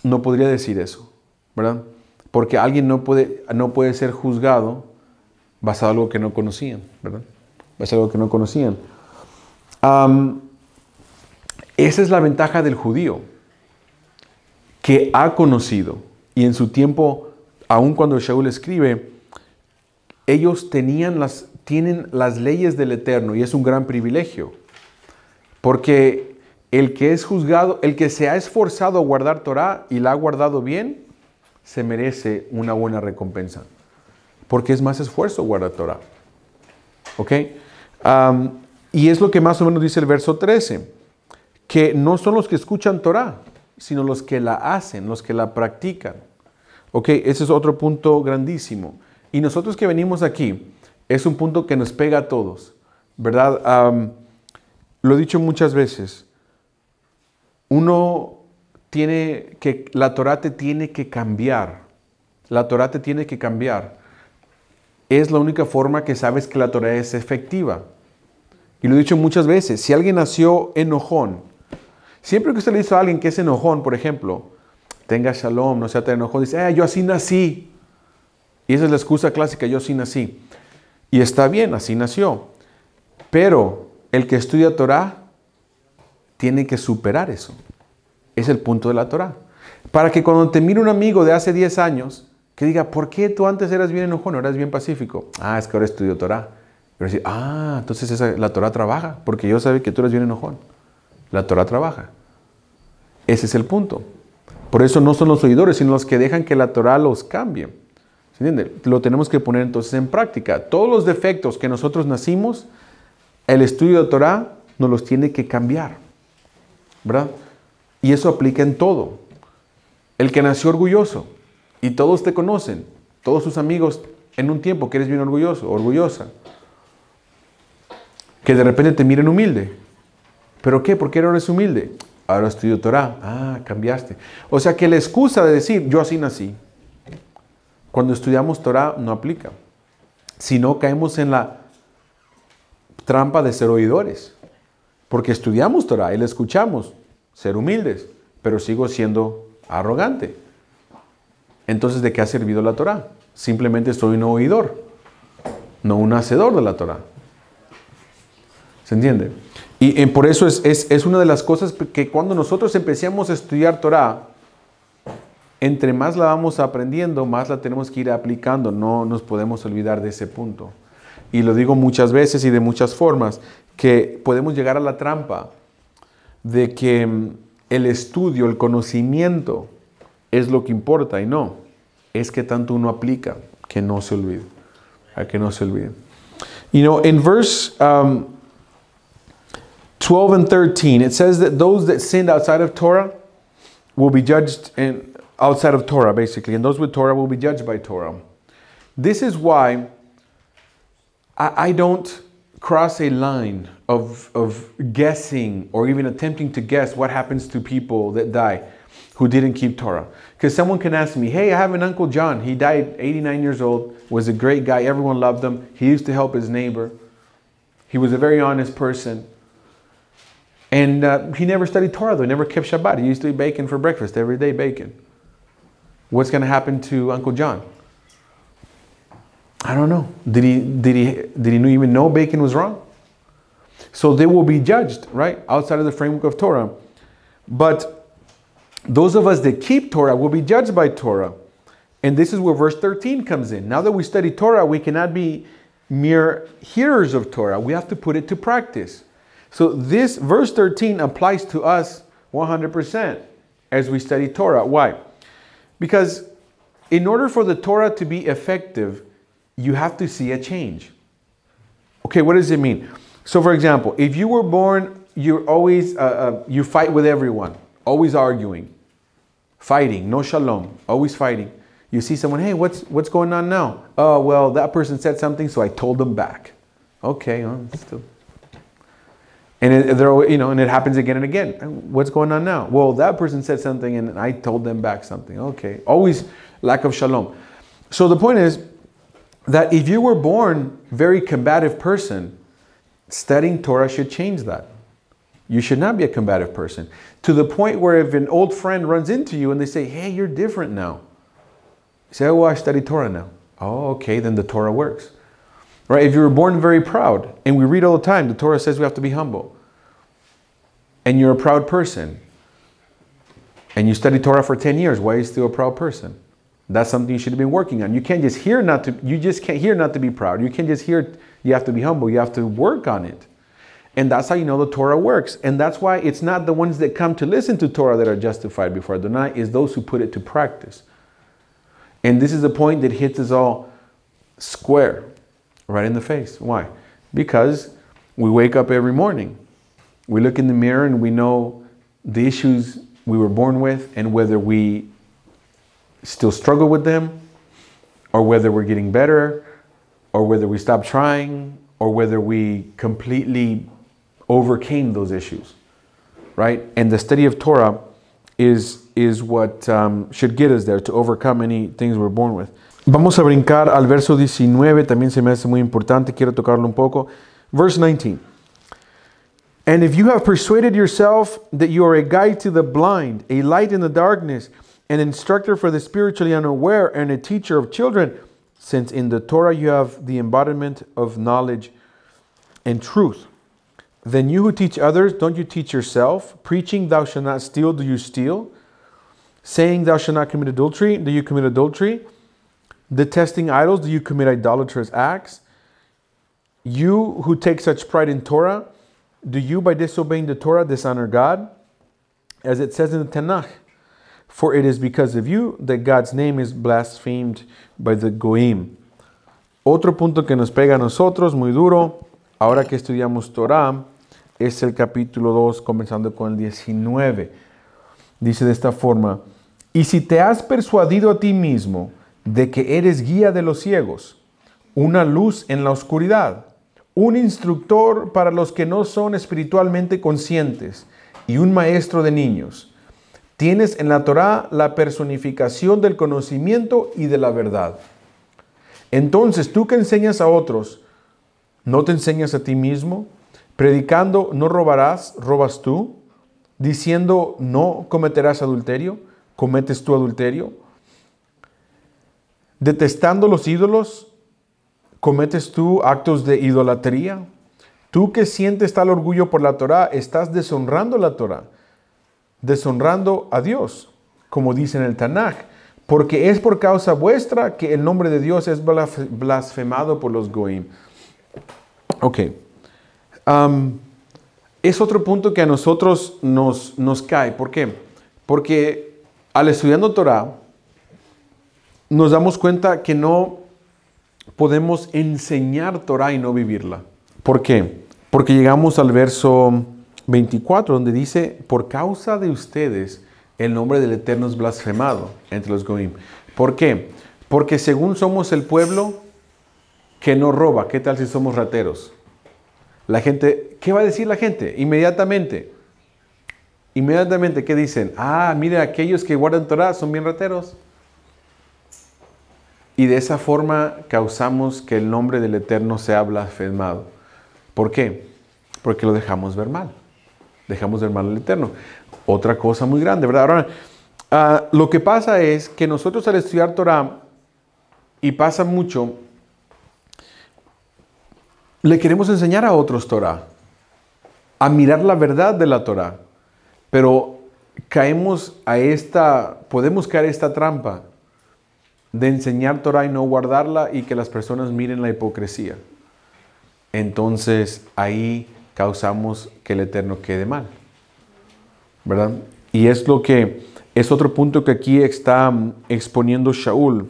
no podría decir eso, ¿verdad? Porque alguien no puede ser juzgado basado en algo que no conocían, ¿verdad? Basado en algo que no conocían. Esa es la ventaja del judío, que ha conocido. Y en su tiempo, aun cuando Shaul escribe, ellos tienen las leyes del Eterno, y es un gran privilegio. Porque el que es juzgado, el que se ha esforzado a guardar Torah y la ha guardado bien, se merece una buena recompensa. Porque es más esfuerzo guardar Torah. ¿Ok? Y es lo que más o menos dice el verso 13. Que no son los que escuchan Torah, sino los que la hacen, los que la practican. Ok, ese es otro punto grandísimo. Y nosotros que venimos aquí, es un punto que nos pega a todos, ¿verdad? Lo he dicho muchas veces. La Torah te tiene que cambiar. La Torah te tiene que cambiar. Es la única forma que sabes que la Torah es efectiva. Y lo he dicho muchas veces. Si alguien nació enojón, siempre que usted le dice a alguien que es enojón, por ejemplo, tenga shalom, no sea tan enojón, dice, yo así nací. Y esa es la excusa clásica, yo así nací. Y está bien, así nació. Pero el que estudia Torah tiene que superar eso. Es el punto de la Torah. Para que cuando te mire un amigo de hace 10 años, que diga, ¿por qué tú antes eras bien enojón, eras bien pacífico? Es que ahora estudio Torah. Pero decir, entonces la Torah trabaja, porque yo sabía que tú eres bien enojón. La Torah trabaja. Ese es el punto. Por eso no son los oidores, sino los que dejan que la Torah los cambie. ¿Se entiende? Lo tenemos que poner entonces en práctica. Todos los defectos que nosotros nacimos, el estudio de Torah nos los tiene que cambiar, ¿verdad? Y eso aplica en todo. El que nació orgulloso, y todos te conocen, todos tus amigos en un tiempo que eres bien orgulloso, orgullosa. Que de repente te miren humilde. ¿Pero qué? ¿Por qué ahora eres humilde? Ahora estudio Torah. Ah, cambiaste. O sea que la excusa de decir, yo así nací, cuando estudiamos Torah no aplica. Si no, caemos en la trampa de ser oidores. Porque estudiamos Torah y la escuchamos, ser humildes, pero sigo siendo arrogante. Entonces, ¿de qué ha servido la Torah? Simplemente soy un oidor, no un hacedor de la Torah. ¿Se entiende? Y por eso es una de las cosas que cuando nosotros empecemos a estudiar Torah, entre más la vamos aprendiendo, más la tenemos que ir aplicando. No nos podemos olvidar de ese punto. Y lo digo muchas veces y de muchas formas, que podemos llegar a la trampa de que el estudio, el conocimiento es lo que importa, y no. Es que tanto uno aplica que no se olvide. A que no se olvide. You know, in verse 12 and 13, it says that those that sinned outside of Torah will be judged outside of Torah, basically. And those with Torah will be judged by Torah. This is why I don't cross a line of guessing or even attempting to guess what happens to people that die who didn't keep Torah. Because someone can ask me, hey, I have an Uncle John. He died 89 years old, was a great guy. Everyone loved him. He used to help his neighbor. He was a very honest person. And he never studied Torah, though. He never kept Shabbat. He used to eat bacon for breakfast, every day bacon. What's going to happen to Uncle John? I don't know. Did he even know bacon was wrong? So they will be judged, right? Outside of the framework of Torah. But those of us that keep Torah will be judged by Torah. And this is where verse 13 comes in. Now that we study Torah, we cannot be mere hearers of Torah. We have to put it to practice. So this verse 13 applies to us 100% as we study Torah. Why? Because in order for the Torah to be effective, you have to see a change. Okay, what does it mean? So for example, if you were born, you're always, you fight with everyone, always arguing, fighting, no shalom, always fighting. You see someone, hey, what's going on now? Oh, well, that person said something, so I told them back. Okay, still. And it happens again and again. What's going on now? Well, that person said something and I told them back something. Okay, always lack of shalom. So the point is that if you were born very combative person, studying Torah should change that. You should not be a combative person. To the point where if an old friend runs into you and they say, hey, you're different now. You say, oh, well, I study Torah now. Oh, okay, then the Torah works. Right? If you were born very proud, and we read all the time, the Torah says we have to be humble. And you're a proud person. And you study Torah for 10 years, why are you still a proud person? That's something you should have been working on. You just can't hear not to be proud. You can't just hear you have to be humble. You have to work on it. And that's how you know the Torah works. And that's why it's not the ones that come to listen to Torah that are justified before Adonai, it's those who put it to practice. And this is the point that hits us all square, right in the face. Why? Because we wake up every morning. We look in the mirror and we know the issues we were born with and whether we still struggle with them, or whether we're getting better, or whether we stopped trying, or whether we completely overcame those issues, right? And the study of Torah is what should get us there, to overcome any things we're born with. Vamos a brincar al verso 19, también se me hace muy importante, quiero tocarlo un poco. Verse 19. And if you have persuaded yourself that you are a guide to the blind, a light in the darkness, an instructor for the spiritually unaware, and a teacher of children, since in the Torah you have the embodiment of knowledge and truth, then you who teach others, don't you teach yourself? Preaching, thou shalt not steal, do you steal? Saying, thou shalt not commit adultery, do you commit adultery? Detesting idols, do you commit idolatrous acts? You who take such pride in Torah, do you by disobeying the Torah dishonor God? As it says in the Tanakh, for it is because of you that God's name is blasphemed by the Goim. Otro punto que nos pega a nosotros, muy duro, ahora que estudiamos Torah, es el capítulo 2, comenzando con el 19. Dice de esta forma, y si te has persuadido a ti mismo de que eres guía de los ciegos, una luz en la oscuridad, un instructor para los que no son espiritualmente conscientes y un maestro de niños. Tienes en la Torá la personificación del conocimiento y de la verdad. Entonces, tú que enseñas a otros, ¿no te enseñas a ti mismo? Predicando, no robarás, robas tú. Diciendo, no cometerás adulterio, cometes tú adulterio. Detestando los ídolos, ¿cometes tú actos de idolatría? Tú que sientes tal orgullo por la Torá, estás deshonrando la Torá, deshonrando a Dios, como dice en el Tanaj, porque es por causa vuestra que el nombre de Dios es blasfemado por los goim. Ok. Es otro punto que a nosotros nos cae. ¿Por qué? Porque al estudiando Torá, nos damos cuenta que no podemos enseñar Torá y no vivirla. ¿Por qué? Porque llegamos al verso 24, donde dice, por causa de ustedes, el nombre del Eterno es blasfemado entre los goim. ¿Por qué? Porque según somos el pueblo que no roba, ¿qué tal si somos rateros? La gente, ¿qué va a decir la gente? Inmediatamente, ¿qué dicen? Ah, mira, aquellos que guardan Torá son bien rateros. Y de esa forma causamos que el nombre del Eterno sea blasfemado. ¿Por qué? Porque lo dejamos ver mal. Dejamos ver mal al Eterno. Otra cosa muy grande, ¿verdad? Ahora, lo que pasa es que nosotros al estudiar Torá, y pasa mucho, le queremos enseñar a otros Torá, a mirar la verdad de la Torá, pero podemos caer a esta trampa de enseñar Torá y no guardarla y que las personas miren la hipocresía. Entonces ahí causamos que el Eterno quede mal, ¿verdad? Y es otro punto que aquí está exponiendo Shaul.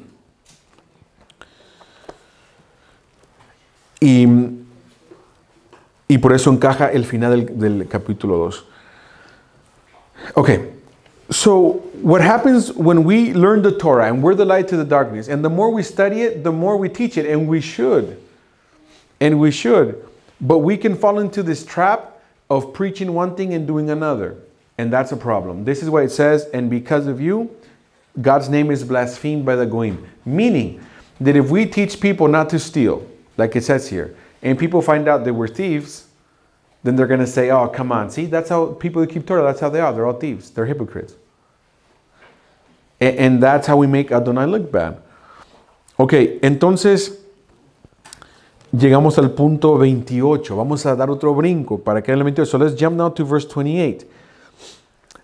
Y por eso encaja el final del capítulo 2. Okay, so what happens when we learn the Torah and we're the light to the darkness, and the more we study it, the more we teach it, and we should. But we can fall into this trap of preaching one thing and doing another, and that's a problem. This is why it says, and because of you, God's name is blasphemed by the goyim. Meaning that if we teach people not to steal, like it says here, and people find out that we're thieves, then they're going to say, oh, come on. See, that's how people that keep Torah, that's how they are. They're all thieves. They're hypocrites. And that's how we make Adonai look bad. Ok, entonces llegamos al punto 28. Vamos a dar otro brinco para que el 28. So let's jump now to verse 28.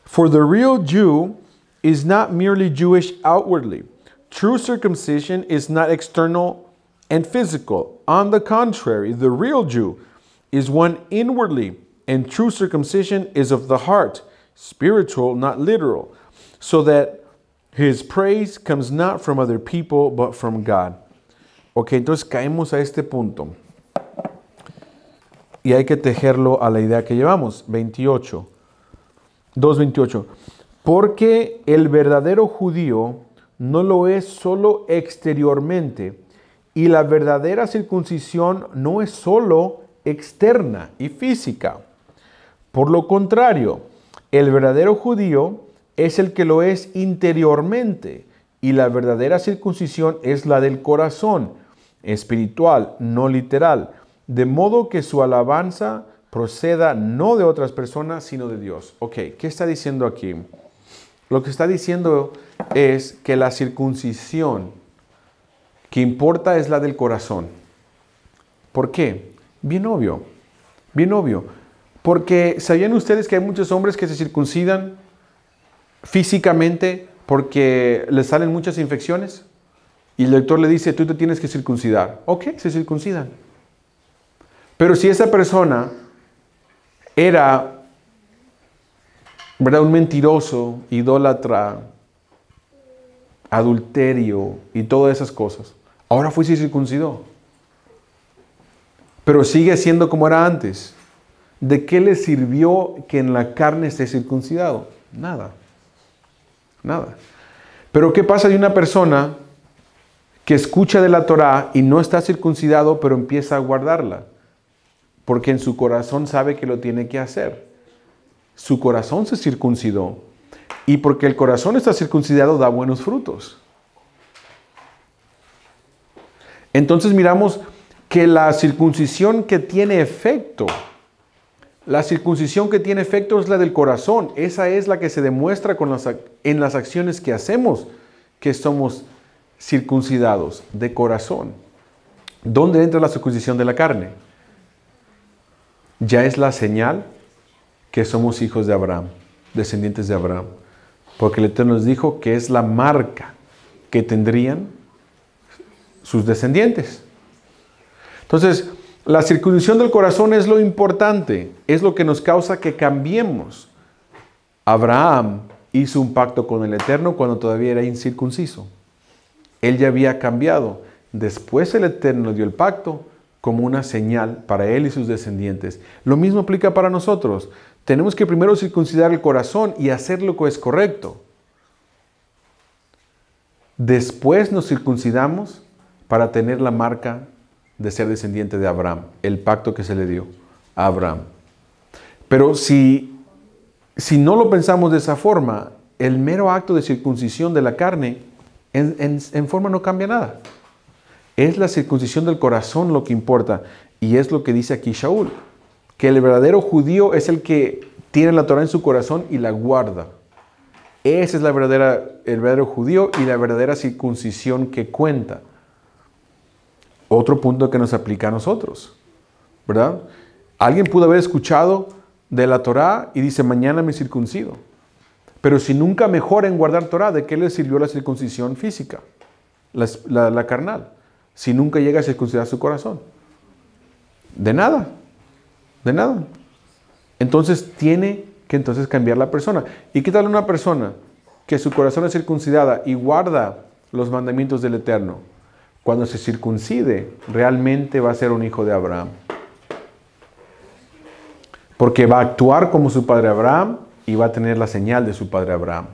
For the real Jew is not merely Jewish outwardly. True circumcision is not external and physical. On the contrary, the real Jew is one inwardly, and true circumcision is of the heart, spiritual, not literal, so that his praise comes not from other people, but from God. Ok, entonces caemos a este punto. Y hay que tejerlo a la idea que llevamos. 28. 2:28. Porque el verdadero judío no lo es solo exteriormente, y la verdadera circuncisión no es solo externa y física. Por lo contrario, el verdadero judío es el que lo es interiormente, y la verdadera circuncisión es la del corazón, espiritual, no literal, de modo que su alabanza proceda no de otras personas, sino de Dios. Ok, ¿qué está diciendo aquí? Lo que está diciendo es que la circuncisión que importa es la del corazón. ¿Por qué? Bien obvio. Porque ¿sabían ustedes que hay muchos hombres que se circuncidan físicamente porque les salen muchas infecciones? Y el doctor le dice, tú te tienes que circuncidar. Ok, se circuncidan. Pero si esa persona era, ¿verdad?, un mentiroso, idólatra, adulterio y todas esas cosas, ahora fue y se circuncidó, pero sigue siendo como era antes, ¿de qué le sirvió que en la carne esté circuncidado? Nada. Pero ¿qué pasa de una persona que escucha de la Torá y no está circuncidado, pero empieza a guardarla? porque en su corazón sabe que lo tiene que hacer. Su corazón se circuncidó. Y porque el corazón está circuncidado, da buenos frutos. Entonces miramos que la circuncisión que tiene efecto, la circuncisión que tiene efecto es la del corazón. Esa es la que se demuestra en las acciones que hacemos, que somos circuncidados de corazón. ¿Dónde entra la circuncisión de la carne? Ya es la señal que somos hijos de Abraham, descendientes de Abraham. Porque el Eterno nos dijo que es la marca que tendrían sus descendientes. Entonces, la circuncisión del corazón es lo importante, es lo que nos causa que cambiemos. Abraham hizo un pacto con el Eterno cuando todavía era incircunciso. Él ya había cambiado. Después el Eterno dio el pacto como una señal para él y sus descendientes. Lo mismo aplica para nosotros. Tenemos que primero circuncidar el corazón y hacer lo que es correcto. Después nos circuncidamos para tener la marca de ser descendiente de Abraham, el pacto que se le dio a Abraham. Pero si no lo pensamos de esa forma, el mero acto de circuncisión de la carne en forma no cambia nada. Es la circuncisión del corazón lo que importa, y es lo que dice aquí Shaul, que el verdadero judío es el que tiene la Torah en su corazón y la guarda. Ese es el verdadero judío y la verdadera circuncisión que cuenta. Otro punto que nos aplica a nosotros, ¿verdad? Alguien pudo haber escuchado de la Torah y dice, mañana me circuncido. Pero si nunca mejora en guardar Torah, ¿de qué le sirvió la circuncisión física? La carnal. Si nunca llega a circuncidar su corazón. De nada. De nada. Entonces tiene que cambiar la persona. ¿Y qué tal una persona que su corazón es circuncidada y guarda los mandamientos del Eterno? Cuando se circuncide, realmente va a ser un hijo de Abraham. Porque va a actuar como su padre Abraham y va a tener la señal de su padre Abraham.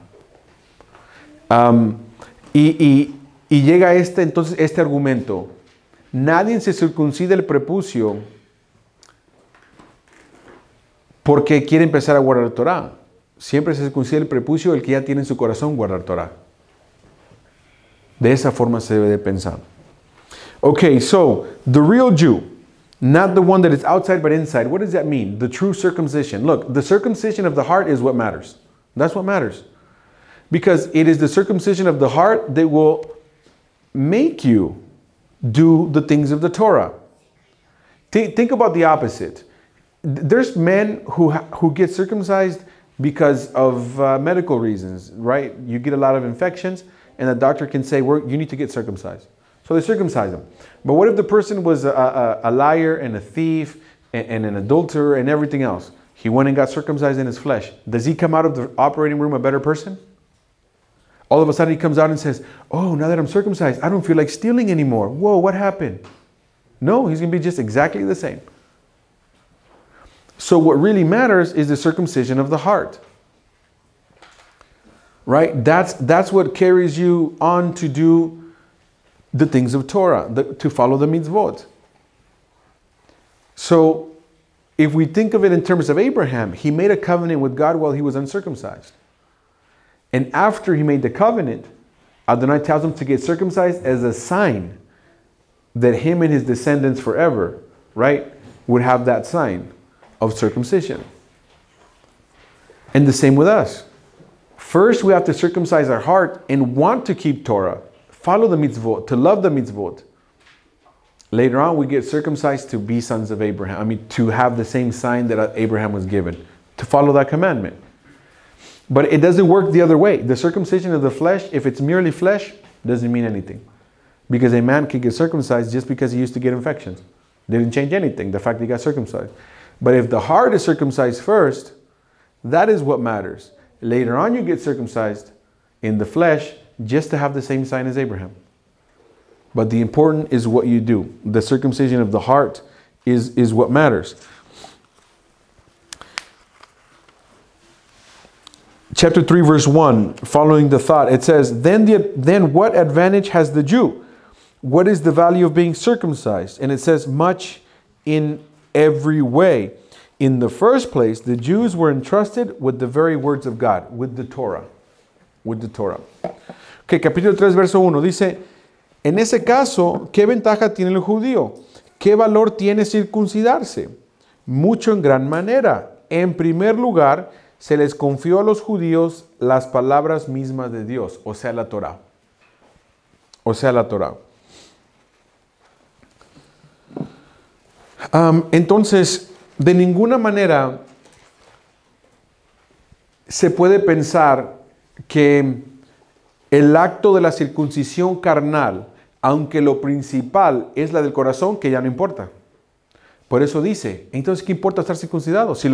Y llega entonces este argumento. Nadie se circuncida el prepucio porque quiere empezar a guardar Torah. Siempre se circuncida el prepucio el que ya tiene en su corazón guardar Torah. De esa forma se debe de pensar. Okay, so the real Jew, not the one that is outside but inside. What does that mean? The true circumcision. Look, the circumcision of the heart is what matters. That's what matters. Because it is the circumcision of the heart that will make you do the things of the Torah. Think about the opposite. There's men who get circumcised because of medical reasons, right? You get a lot of infections and the doctor can say, you need to get circumcised. So they circumcise them. But what if the person was a liar and a thief and an adulterer and everything else? He went and got circumcised in his flesh. Does he come out of the operating room a better person? All of a sudden he comes out and says, oh, now that I'm circumcised, I don't feel like stealing anymore. Whoa, what happened? No, he's going to be just exactly the same. So what really matters is the circumcision of the heart. Right? That's what carries you on to do the things of Torah, to follow the mitzvot. So, if we think of it in terms of Abraham, he made a covenant with God while he was uncircumcised. And after he made the covenant, Adonai tells him to get circumcised as a sign that him and his descendants forever, right, would have that sign of circumcision. And the same with us. First, we have to circumcise our heart and want to keep Torah. Follow the mitzvot, to love the mitzvot. Later on, we get circumcised to be sons of Abraham. To have the same sign that Abraham was given. To follow that commandment. But it doesn't work the other way. The circumcision of the flesh, if it's merely flesh, doesn't mean anything. Because a man can get circumcised just because he used to get infections. Didn't change anything, the fact that he got circumcised. But if the heart is circumcised first, that is what matters. Later on, you get circumcised in the flesh just to have the same sign as Abraham. But the important is what you do. The circumcision of the heart is what matters. Chapter 3, verse 1, following the thought, it says, Then what advantage has the Jew? What is the value of being circumcised? And it says, much in every way. In the first place, the Jews were entrusted with the very words of God, with the Torah. With the Torah. Okay, capítulo 3, verso 1 dice, en ese caso, ¿qué ventaja tiene el judío? ¿Qué valor tiene circuncidarse? Mucho en gran manera. En primer lugar, se les confió a los judíos las palabras mismas de Dios, o sea, la Torah. O sea, la Torah. Entonces, de ninguna manera se puede pensar que el acto de la circuncisión carnal, aunque lo principal es la del corazón, que ya no importa. Por eso dice, entonces, ¿qué importa estar circuncidado? Si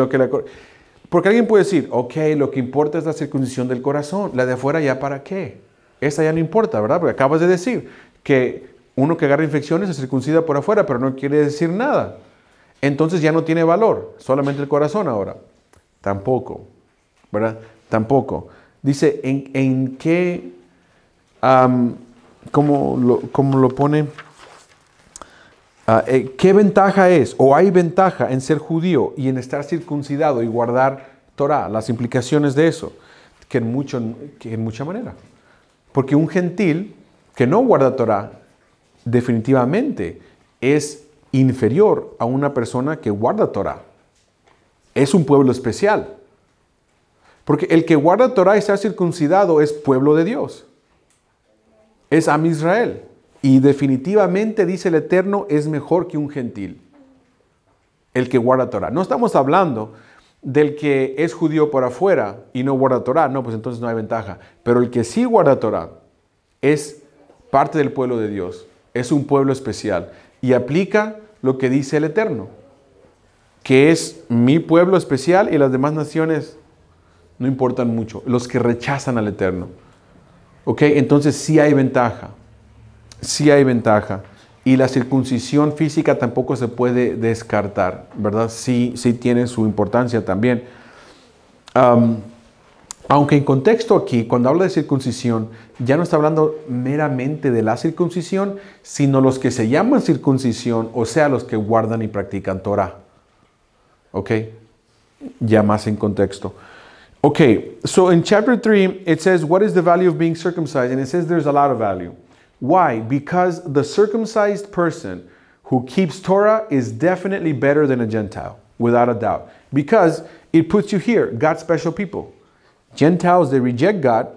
porque alguien puede decir, ok, lo que importa es la circuncisión del corazón, la de afuera ya para qué. Esa ya no importa, ¿verdad? Porque acabas de decir que uno que agarra infecciones se circuncida por afuera, pero no quiere decir nada. Entonces ya no tiene valor, solamente el corazón ahora. Tampoco, ¿verdad? Tampoco. Dice, ¿en qué, cómo lo pone? ¿Qué ventaja es o hay ventaja en ser judío y en estar circuncidado y guardar Torah? Las implicaciones de eso, que en mucha manera. Porque un gentil que no guarda Torah definitivamente es inferior a una persona que guarda Torah. Es un pueblo especial. Porque el que guarda Torah y está circuncidado es pueblo de Dios. Es Am Israel. Y definitivamente, dice el Eterno, es mejor que un gentil. El que guarda Torah. No estamos hablando del que es judío por afuera y no guarda Torah. No, pues entonces no hay ventaja. Pero el que sí guarda Torah es parte del pueblo de Dios. Es un pueblo especial. Y aplica lo que dice el Eterno, que es mi pueblo especial y las demás naciones no importan mucho. Los que rechazan al Eterno. ¿Ok? Entonces sí hay ventaja. Sí hay ventaja. Y la circuncisión física tampoco se puede descartar, ¿verdad? Sí tiene su importancia también. Aunque en contexto aquí, cuando habla de circuncisión, ya no está hablando meramente de la circuncisión, sino los que se llaman circuncisión, o sea, los que guardan y practican Torah. ¿Ok? Ya más en contexto. Okay, so in chapter 3, it says, what is the value of being circumcised? And it says there's a lot of value. Why? Because the circumcised person who keeps Torah is definitely better than a Gentile, without a doubt. Because it puts you here, God's special people. Gentiles, they reject God.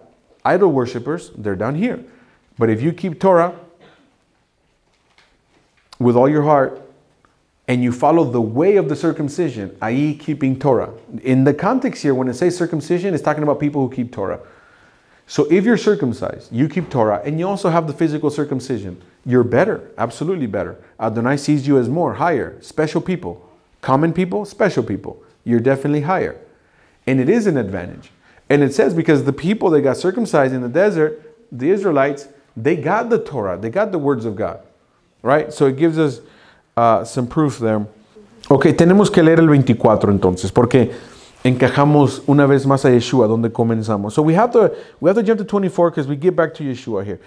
Idol worshippers, they're down here. But if you keep Torah with all your heart, and you follow the way of the circumcision, i.e. keeping Torah. In the context here, when it says circumcision, it's talking about people who keep Torah. So if you're circumcised, you keep Torah, and you also have the physical circumcision, you're better, absolutely better. Adonai sees you as more, higher, special people. Common people, special people. You're definitely higher. And it is an advantage. And it says because the people that got circumcised in the desert, the Israelites, they got the Torah, they got the words of God. Right? So it gives us some proof there. Ok, tenemos que leer el 24 entonces, porque encajamos una vez más a Yeshua, donde comenzamos. So we have to jump to 24 because we get back to Yeshua here.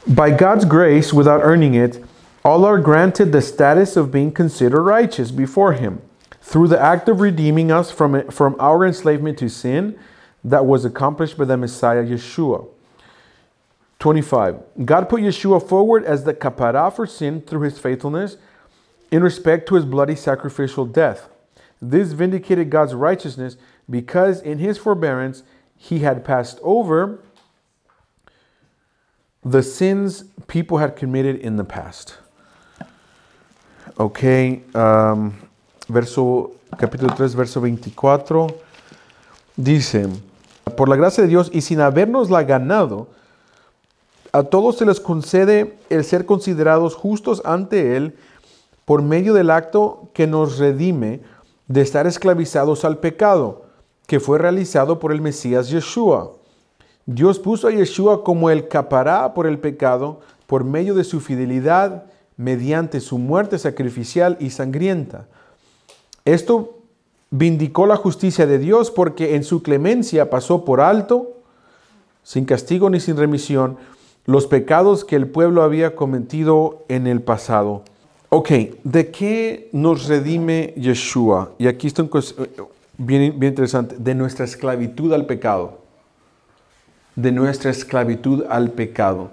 By God's grace, without earning it, all are granted the status of being considered righteous before Him, through the act of redeeming us from our enslavement to sin that was accomplished by the Messiah Yeshua. 25. God put Yeshua forward as the kapara for sin through His faithfulness, in respect to His bloody sacrificial death. This vindicated God's righteousness because in His forbearance He had passed over the sins people had committed in the past. Ok, capítulo 3, verso 24, dice, por la gracia de Dios y sin habernosla ganado, a todos se les concede el ser considerados justos ante Él por medio del acto que nos redime de estar esclavizados al pecado, que fue realizado por el Mesías Yeshua. Dios puso a Yeshua como el capará por el pecado por medio de su fidelidad mediante su muerte sacrificial y sangrienta. Esto vindicó la justicia de Dios porque en su clemencia pasó por alto, sin castigo ni sin remisión, los pecados que el pueblo había cometido en el pasado. Ok, ¿de qué nos redime Yeshua? Y aquí está bien interesante. De nuestra esclavitud al pecado. De nuestra esclavitud al pecado.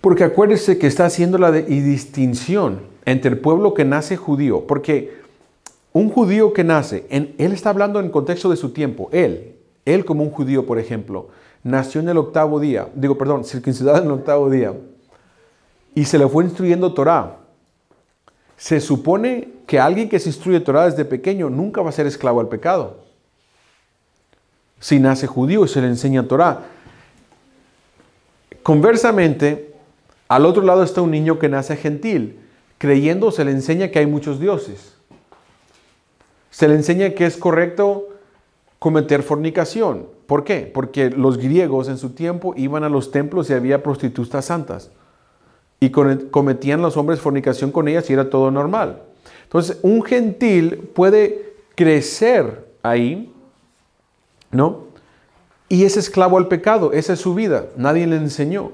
Porque acuérdese que está haciendo la distinción entre el pueblo que nace judío. Porque un judío que nace, él está hablando en contexto de su tiempo. Él como un judío, por ejemplo, nació en el octavo día. Circuncidado en el octavo día. Y se le fue instruyendo Torah. Se supone que alguien que se instruye Torah desde pequeño nunca va a ser esclavo al pecado. Si nace judío y se le enseña Torah. Conversamente, al otro lado está un niño que nace gentil. Creyendo se le enseña que hay muchos dioses. Se le enseña que es correcto cometer fornicación. ¿Por qué? Porque los griegos en su tiempo iban a los templos y había prostitutas santas. Y cometían los hombres fornicación con ellas y era todo normal. Entonces, un gentil puede crecer ahí, ¿no? Y es esclavo al pecado, esa es su vida, nadie le enseñó.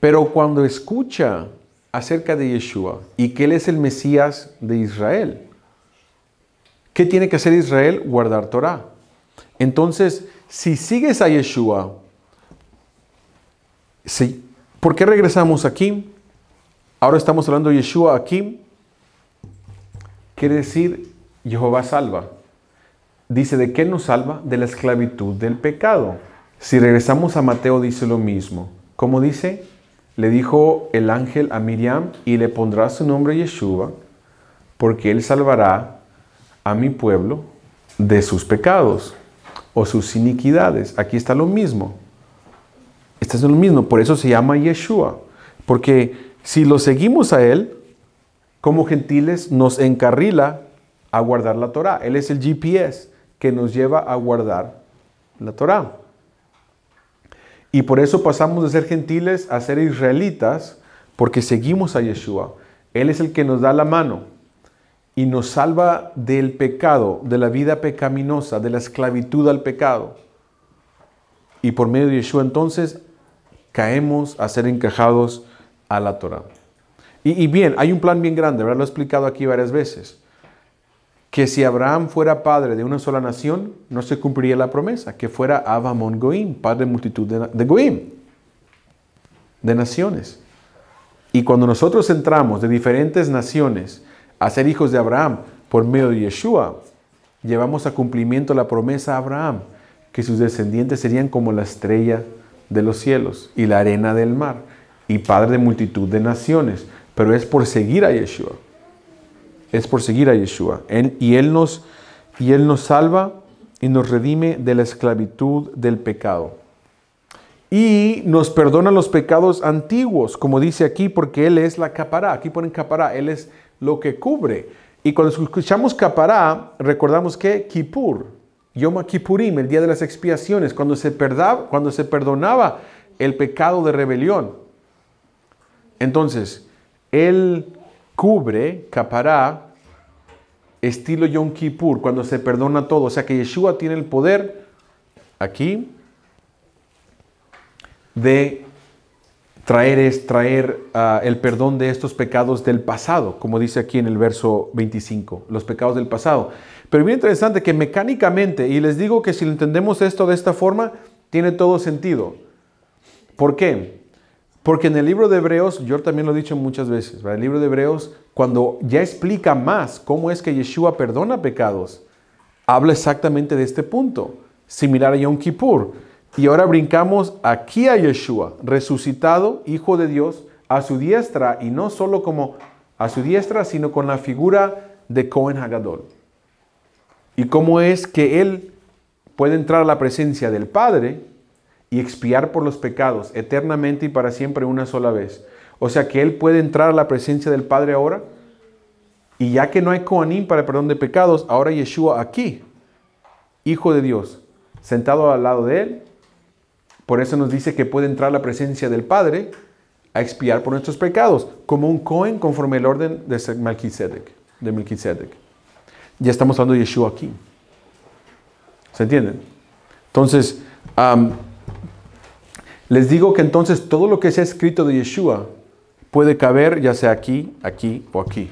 Pero cuando escucha acerca de Yeshua y que Él es el Mesías de Israel, ¿qué tiene que hacer Israel? Guardar Torah. Entonces, si sigues a Yeshua, sí. ¿Por qué regresamos aquí? Ahora estamos hablando de Yeshua aquí. Quiere decir, Jehová salva. Dice, ¿de qué nos salva? De la esclavitud del pecado. Si regresamos a Mateo, dice lo mismo. ¿Cómo dice? Le dijo el ángel a Miriam, y le pondrá su nombre Yeshua, porque él salvará a mi pueblo de sus pecados o sus iniquidades. Aquí está lo mismo. Esto es lo mismo, por eso se llama Yeshua. Porque si lo seguimos a Él, como gentiles, nos encarrila a guardar la Torah. Él es el GPS que nos lleva a guardar la Torah. Y por eso pasamos de ser gentiles a ser israelitas, porque seguimos a Yeshua. Él es el que nos da la mano y nos salva del pecado, de la vida pecaminosa, de la esclavitud al pecado. Y por medio de Yeshua entonces caemos a ser encajados a la Torah. Y bien, hay un plan bien grande, ¿verdad? Lo he explicado aquí varias veces. Que si Abraham fuera padre de una sola nación, no se cumpliría la promesa. Que fuera Avamon Goim, padre de multitud de Goim, de naciones. Y cuando nosotros entramos de diferentes naciones a ser hijos de Abraham por medio de Yeshua, llevamos a cumplimiento la promesa a Abraham, que sus descendientes serían como la estrella de los cielos y la arena del mar, y padre de multitud de naciones. Pero es por seguir a Yeshua. Es por seguir a Yeshua. Y Él nos salva y nos redime de la esclavitud del pecado. Y nos perdona los pecados antiguos, como dice aquí, porque Él es la capará. Aquí ponen capará, Él es lo que cubre. Y cuando escuchamos capará, recordamos que Kippur, Yom Kippurim, el día de las expiaciones, cuando se perdonaba el pecado de rebelión. Entonces, Él cubre, capará, estilo Yom Kippur, cuando se perdona todo. O sea que Yeshua tiene el poder aquí de traer el perdón de estos pecados del pasado, como dice aquí en el verso 25, los pecados del pasado. Pero bien interesante que mecánicamente, y les digo que si lo entendemos esto de esta forma, tiene todo sentido. ¿Por qué? Porque en el libro de Hebreos, yo también lo he dicho muchas veces, ¿verdad? El libro de Hebreos, cuando ya explica más cómo es que Yeshua perdona pecados, habla exactamente de este punto, similar a Yom Kippur. Y ahora brincamos aquí a Yeshua, resucitado, Hijo de Dios, a su diestra, y no solo como a su diestra, sino con la figura de Cohen Hagadol. Y cómo es que Él puede entrar a la presencia del Padre y expiar por los pecados eternamente y para siempre una sola vez. O sea que Él puede entrar a la presencia del Padre ahora, y ya que no hay Kohanim para el perdón de pecados, ahora Yeshua aquí, Hijo de Dios, sentado al lado de Él, por eso nos dice que puede entrar a la presencia del Padre a expiar por nuestros pecados, como un Cohen conforme el orden de Melquisedec. Ya estamos hablando de Yeshua aquí. ¿Se entienden? Entonces, les digo que entonces todo lo que se ha escrito de Yeshua puede caber ya sea aquí, aquí o aquí.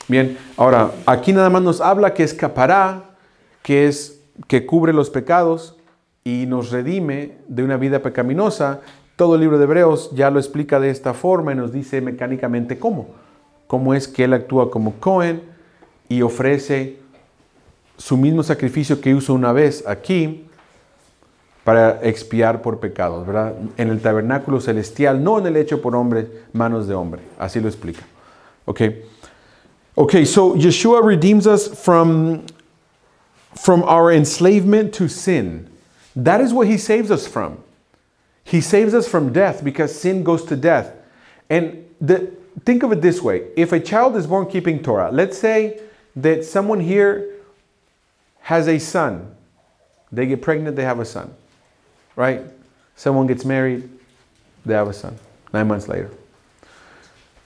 Bien, ahora, aquí nada más nos habla que es capará, que cubre los pecados y nos redime de una vida pecaminosa. Todo el libro de Hebreos ya lo explica de esta forma y nos dice mecánicamente cómo. Cómo es que Él actúa como Cohen y ofrece su mismo sacrificio que hizo una vez aquí para expiar por pecados, ¿verdad? En el tabernáculo celestial, no en el hecho por hombre, manos de hombre. Así lo explica. Okay, so Yeshua redeems us from our enslavement to sin. That is what He saves us from. He saves us from death because sin goes to death. And think of it this way. If a child is born keeping Torah, let's say that someone here has a son. They get pregnant, they have a son. Right? Someone gets married, they have a son. 9 months later.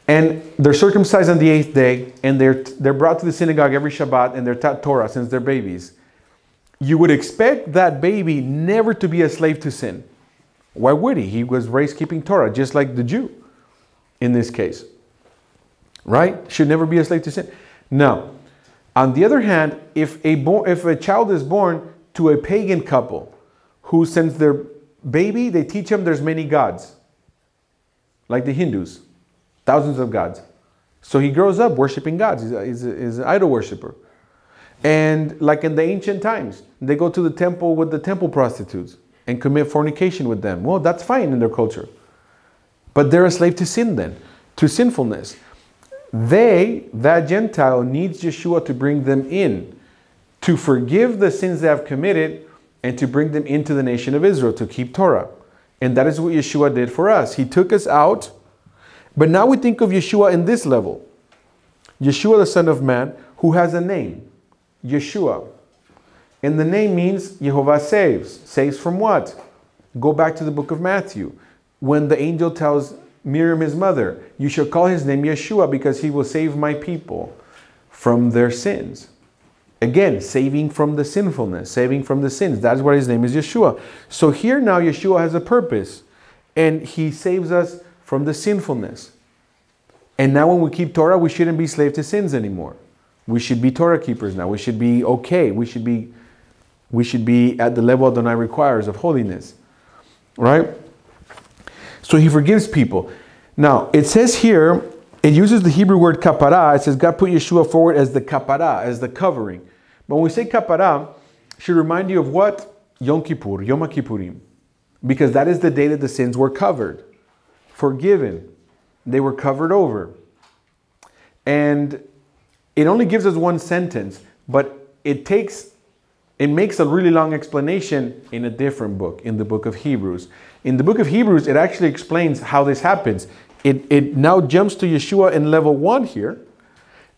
And they're circumcised on the 8th day, and they're brought to the synagogue every Shabbat, and they're taught Torah since they're babies. You would expect that baby never to be a slave to sin. Why would he? He was raised keeping Torah, just like the Jew in this case. Right? Should never be a slave to sin. Now, on the other hand, if a child is born to a pagan couple who sends their baby, they teach them there's many gods. Like the Hindus. Thousands of gods. So he grows up worshiping gods. He's an idol worshiper. And like in the ancient times, they go to the temple with the temple prostitutes and commit fornication with them. Well, that's fine in their culture. But they're a slave to sin then, to sinfulness. That Gentile, needs Yeshua to bring them in, to forgive the sins they have committed, and to bring them into the nation of Israel, to keep Torah. And that is what Yeshua did for us. He took us out. But now we think of Yeshua in this level. Yeshua, the Son of Man, who has a name. Yeshua. And the name means Yehovah saves. Saves from what? Go back to the book of Matthew. When the angel tells Miriam, his mother, you shall call his name Yeshua because he will save my people from their sins. Again, saving from the sinfulness, saving from the sins. That's why his name is Yeshua. So here now Yeshua has a purpose. And he saves us from the sinfulness. And now when we keep Torah, we shouldn't be slave to sins anymore. We should be Torah keepers now. We should be okay. We should be at the level Adonai requires of holiness. Right? So he forgives people. Now, it says here, it uses the Hebrew word kapara. It says God put Yeshua forward as the kapara, as the covering. But when we say kapara, it should remind you of what? Yom Kippur, Yom HaKippurim. Because that is the day that the sins were covered. Forgiven. They were covered over. And it only gives us one sentence, but it makes a really long explanation in a different book, in the book of Hebrews. In the book of Hebrews, it actually explains how this happens. It now jumps to Yeshua in level 1 here,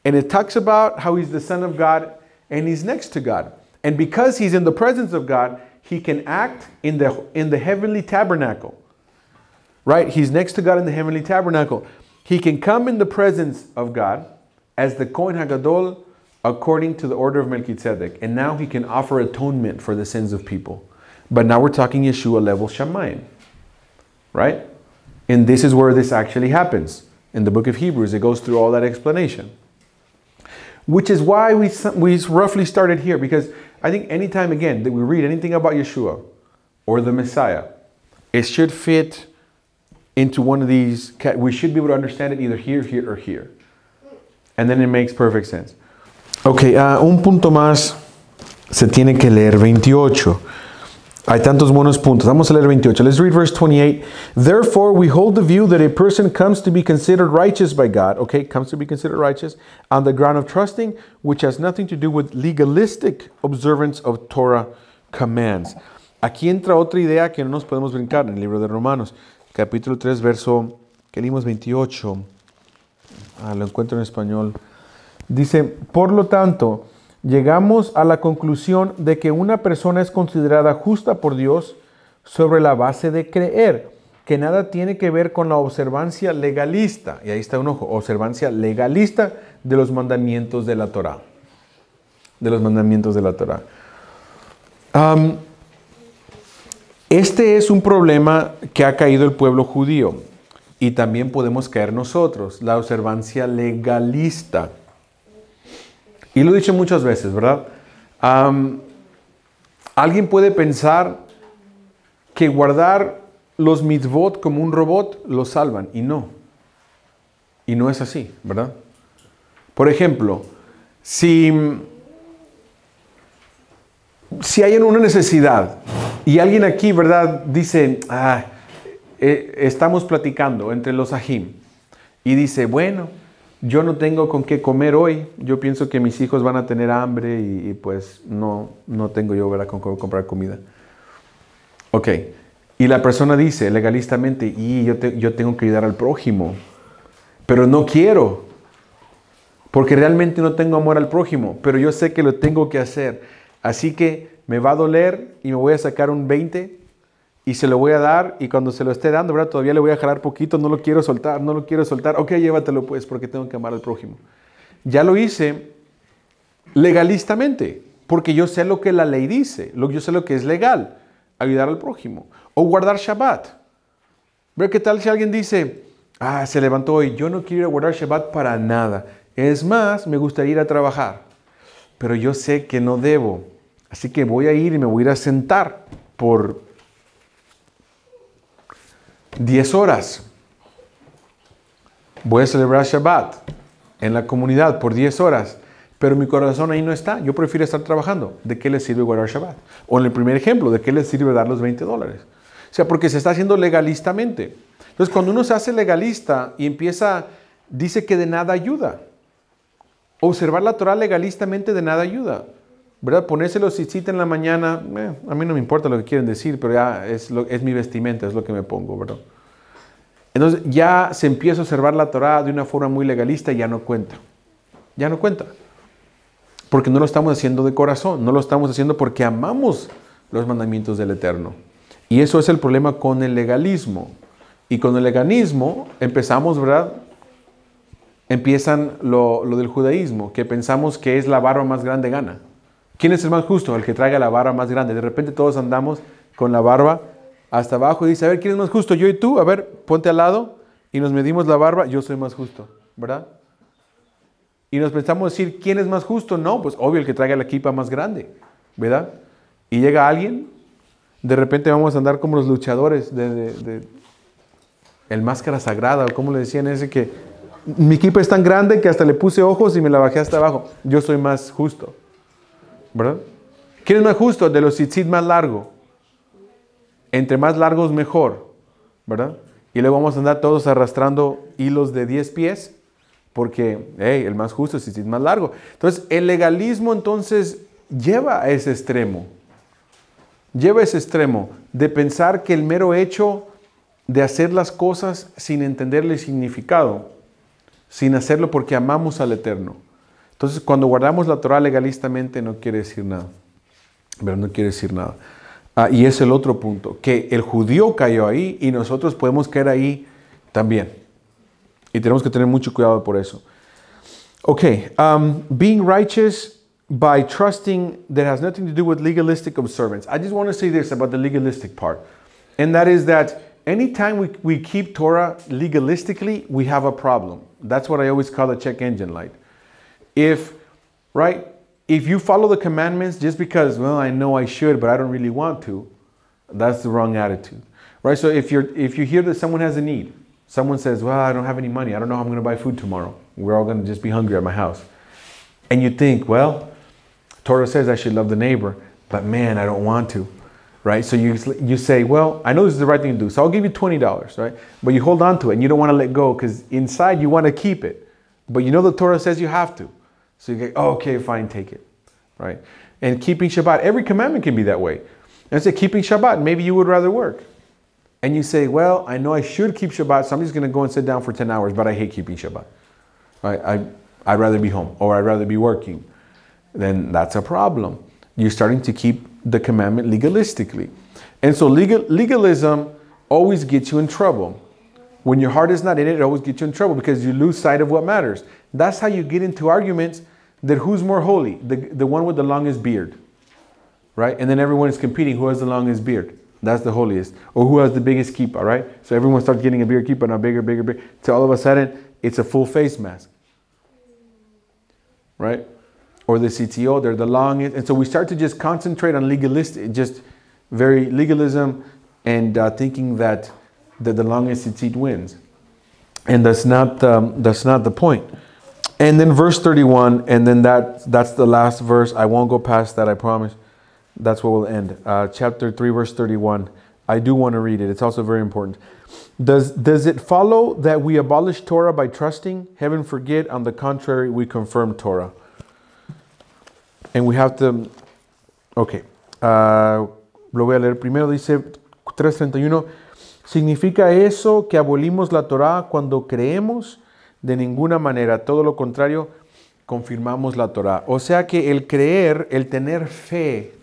and it talks about how he's the Son of God and he's next to God. And because he's in the presence of God, he can act in the heavenly tabernacle. Right? He's next to God in the heavenly tabernacle. He can come in the presence of God as the Kohen HaGadol according to the order of Melchizedek. And now he can offer atonement for the sins of people. But now we're talking Yeshua level Shamayim. Right? And this is where this actually happens. In the book of Hebrews, it goes through all that explanation. Which is why we roughly started here. Because I think anytime again that we read anything about Yeshua or the Messiah, it should fit into one of these. We should be able to understand it either here, here, or here. And then it makes perfect sense. Ok, un punto más se tiene que leer, 28. Hay tantos buenos puntos. Vamos a leer 28. Let's read verse 28. Therefore, we hold the view that a person comes to be considered righteous by God. Okay, comes to be considered righteous on the ground of trusting, which has nothing to do with legalistic observance of Torah commands. Aquí entra otra idea que no nos podemos brincar en el libro de Romanos. Capítulo 3, verso que leímos 28. Lo encuentro en español. Dice, por lo tanto, llegamos a la conclusión de que una persona es considerada justa por Dios sobre la base de creer, que nada tiene que ver con la observancia legalista. Y ahí está un ojo, observancia legalista de los mandamientos de la Torah. De los mandamientos de la Torah. Este es un problema que ha caído el pueblo judío. Y también podemos caer nosotros, la observancia legalista. Y lo he dicho muchas veces, ¿verdad? Alguien puede pensar que guardar los mitzvot como un robot los salvan, y no. Y no es así, ¿verdad? Por ejemplo, si hay una necesidad y alguien aquí, ¿verdad? Dice, estamos platicando entre los ajim y dice, bueno, yo no tengo con qué comer hoy, yo pienso que mis hijos van a tener hambre y pues no tengo yo, ¿verdad?, con qué comprar comida. Ok, y la persona dice legalistamente, y yo tengo que ayudar al prójimo, pero no quiero, porque realmente no tengo amor al prójimo, pero yo sé que lo tengo que hacer, así que me va a doler y me voy a sacar un 20 y se lo voy a dar, y cuando se lo esté dando, ¿verdad?, todavía le voy a jalar poquito, no lo quiero soltar, ok, llévatelo pues, porque tengo que amar al prójimo. Ya lo hice legalistamente, porque yo sé lo que la ley dice, yo sé lo que es legal, ayudar al prójimo, o guardar Shabbat. ¿Ver qué tal si alguien dice, se levantó hoy, yo no quiero ir a guardar Shabbat para nada, es más, me gustaría ir a trabajar, pero yo sé que no debo, así que voy a ir y me voy a ir a sentar por 10 horas. Voy a celebrar Shabbat en la comunidad por 10 horas, pero mi corazón ahí no está. Yo prefiero estar trabajando. ¿De qué le sirve guardar Shabbat? O en el primer ejemplo, ¿de qué le sirve dar los $20? O sea, porque se está haciendo legalistamente. Entonces, cuando uno se hace legalista y dice que de nada ayuda. Observar la Torah legalistamente de nada ayuda, ¿verdad? Ponérselo tzitzit en la mañana, a mí no me importa lo que quieren decir, pero ya es mi vestimenta, es lo que me pongo, ¿verdad? Entonces ya se empieza a observar la Torah de una forma muy legalista y ya no cuenta. Ya no cuenta. Porque no lo estamos haciendo de corazón, no lo estamos haciendo porque amamos los mandamientos del Eterno. Y eso es el problema con el legalismo. Y con el legalismo empezamos, ¿verdad? Empiezan lo del judaísmo, que pensamos que es la barba más grande gana. ¿Quién es el más justo? El que traiga la barba más grande. De repente todos andamos con la barba hasta abajo y dice, a ver, ¿quién es más justo? Yo y tú, a ver, ponte al lado y nos medimos la barba, yo soy más justo, ¿verdad? Y nos pensamos decir, ¿quién es más justo? No, pues obvio el que traiga la kipa más grande, ¿verdad? Y llega alguien, de repente vamos a andar como los luchadores de el máscara sagrada, o como le decían ese que mi kipa es tan grande que hasta le puse ojos y me la bajé hasta abajo. Yo soy más justo, ¿verdad? ¿Quién es más justo? De los tzitzit más largo. Entre más largos mejor, ¿verdad? Y luego vamos a andar todos arrastrando hilos de 10 pies porque, el más justo es el más largo. Entonces, el legalismo entonces lleva a ese extremo. Lleva a ese extremo de pensar que el mero hecho de hacer las cosas sin entenderle el significado, sin hacerlo porque amamos al Eterno. Entonces, cuando guardamos la Torah legalistamente no quiere decir nada. Pero no quiere decir nada. Y es el otro punto, que el judío cayó ahí y nosotros podemos caer ahí también. Y tenemos que tener mucho cuidado por eso. Okay, being righteous by trusting that has nothing to do with legalistic observance. I just want to say this about the legalistic part. And that is that anytime we keep Torah legalistically, we have a problem. That's what I always call a check engine light. If you follow the commandments just because, well, I know I should, but I don't really want to, that's the wrong attitude, right? So if you hear that someone has a need, someone says, well, I don't have any money, I don't know how I'm going to buy food tomorrow. We're all going to just be hungry at my house. And you think, well, Torah says I should love the neighbor, but man, I don't want to, right? So you say, well, I know this is the right thing to do, so I'll give you $20, right? But you hold on to it and you don't want to let go because inside you want to keep it, but you know the Torah says you have to. So you go, oh, okay, fine, take it, right? And keeping Shabbat, every commandment can be that way. And say keeping Shabbat, maybe you would rather work. And you say, well, I know I should keep Shabbat, so I'm just going to go and sit down for 10 hours, but I hate keeping Shabbat. Right? I'd rather be home, or I'd rather be working. Then that's a problem. You're starting to keep the commandment legalistically. And so legalism always gets you in trouble. When your heart is not in it, it always gets you in trouble because you lose sight of what matters. That's how you get into arguments that who's more holy? The one with the longest beard, right? And then everyone is competing who has the longest beard. That's the holiest. Or who has the biggest kippah, right? So everyone starts getting a bigger kippah, now bigger, bigger, bigger. So all of a sudden, it's a full face mask. Right? Or the CTO, they're the longest. And so we start to just concentrate on legalistic, just very legalism and thinking that the longest tzitzit wins. And that's not the point. And then verse 31, and then that's the last verse. I won't go past that, I promise. That's where we'll end. Chapter 3, verse 31. I do want to read it. It's also very important. Does it follow that we abolish Torah by trusting? Heaven forbid. On the contrary, we confirm Torah. And we have to... Ok. Lo voy a leer primero. Dice 3:31. ¿Significa eso que abolimos la Torah cuando creemos? De ninguna manera. Todo lo contrario, confirmamos la Torah. O sea que el creer, el tener fe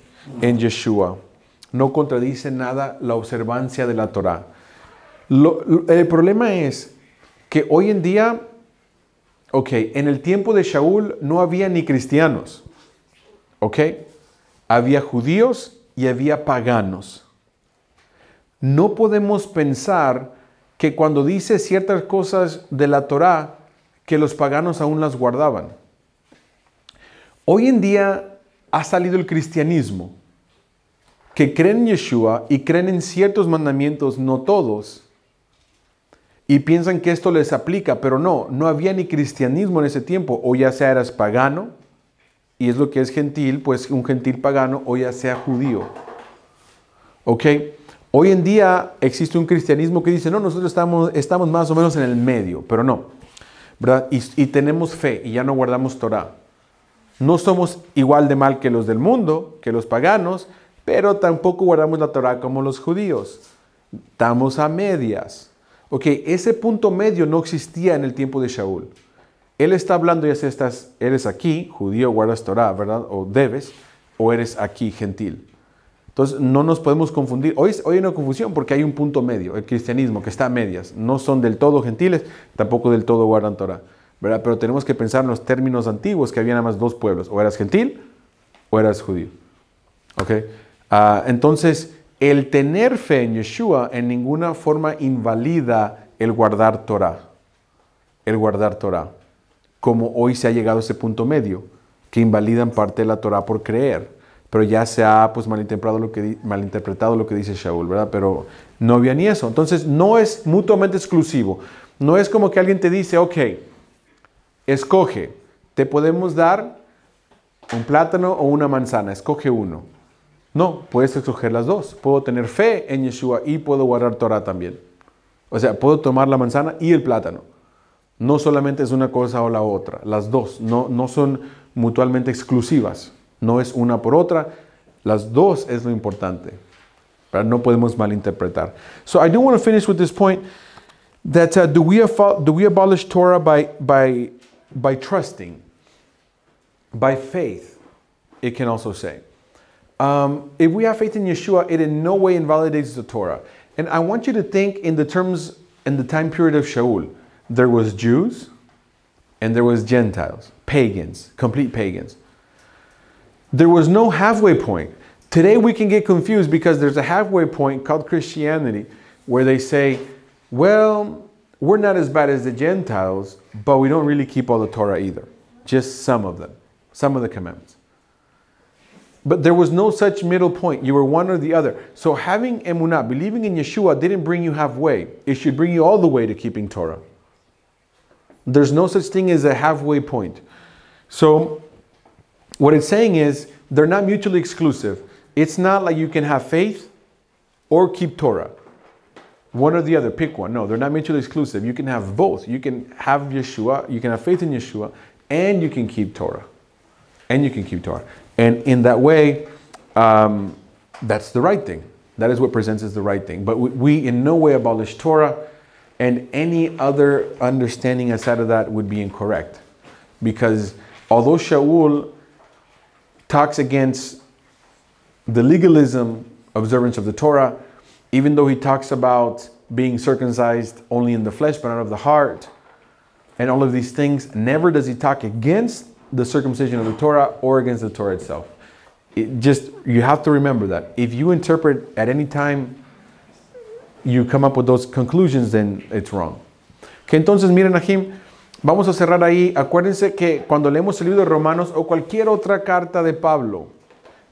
en Yeshua, no contradice nada la observancia de la Torah. El problema es que hoy en día, en el tiempo de Shaul no había ni cristianos, había judíos y había paganos. No podemos pensar que cuando dice ciertas cosas de la Torah, que los paganos aún las guardaban. Hoy en día ha salido el cristianismo, que creen en Yeshua y creen en ciertos mandamientos, no todos, y piensan que esto les aplica, pero no había ni cristianismo en ese tiempo. O ya sea eras pagano, y es lo que es gentil, pues un gentil pagano, o ya sea judío. Hoy en día existe un cristianismo que dice, no, nosotros estamos más o menos en el medio, pero no, ¿verdad? Y tenemos fe y ya no guardamos Torah. No somos igual de mal que los del mundo, que los paganos, pero tampoco guardamos la Torah como los judíos. Estamos a medias. Ese punto medio no existía en el tiempo de Shaul. Él está hablando, ya sea eres aquí, judío, guardas Torah, ¿verdad? O debes, o eres aquí, gentil. Entonces, no nos podemos confundir. Hoy hay una confusión porque hay un punto medio, el cristianismo, que está a medias. No son del todo gentiles, tampoco del todo guardan Torah, ¿verdad? Pero tenemos que pensar en los términos antiguos, que había nada más dos pueblos. O eras gentil, o eras judío. Entonces, el tener fe en Yeshua en ninguna forma invalida el guardar Torah. El guardar Torah. Como hoy se ha llegado a ese punto medio, que invalidan parte de la Torah por creer. Pero ya se ha malinterpretado lo que dice Shaul, ¿verdad? Pero no había ni eso. Entonces, no es mutuamente exclusivo. No es como que alguien te dice, escoge. Te podemos dar un plátano o una manzana. Escoge uno. No, puedes escoger las dos. Puedo tener fe en Yeshua y puedo guardar Torah también. O sea, puedo tomar la manzana y el plátano. No solamente es una cosa o la otra. Las dos no son mutuamente exclusivas. No es una por otra. Las dos es lo importante. Pero no podemos malinterpretar. So I do want to finish with this point that do we abolish Torah by trusting, by faith? It can also say. If we have faith in Yeshua, it in no way invalidates the Torah. And I want you to think in the time period of Shaul. There was Jews and there was Gentiles, pagans, complete pagans. There was no halfway point. Today we can get confused because there's a halfway point called Christianity where they say, well, we're not as bad as the Gentiles, but we don't really keep all the Torah either. Just some of them, some of the commandments. But there was no such middle point. You were one or the other. So having emunah, believing in Yeshua, didn't bring you halfway. It should bring you all the way to keeping Torah. There's no such thing as a halfway point. So what it's saying is they're not mutually exclusive. It's not like you can have faith or keep Torah. One or the other, pick one. No, they're not mutually exclusive. You can have both. You can have Yeshua, you can have faith in Yeshua, and you can keep Torah. And you can keep Torah. And in that way, that's the right thing. That is what presents as the right thing. But we in no way abolish Torah, and any other understanding outside of that would be incorrect. Because although Shaul talks against the legalism observance of the Torah, even though he talks about being circumcised only in the flesh but not of the heart, and all of these things, never does he talk against the circumcision of the Torah or against the Torah itself. You have to remember that. If you interpret at any time, you come up with those conclusions, then it's wrong. Que entonces, miren, Najim, vamos a cerrar ahí. Acuérdense que cuando leemos el libro de Romanos o cualquier otra carta de Pablo,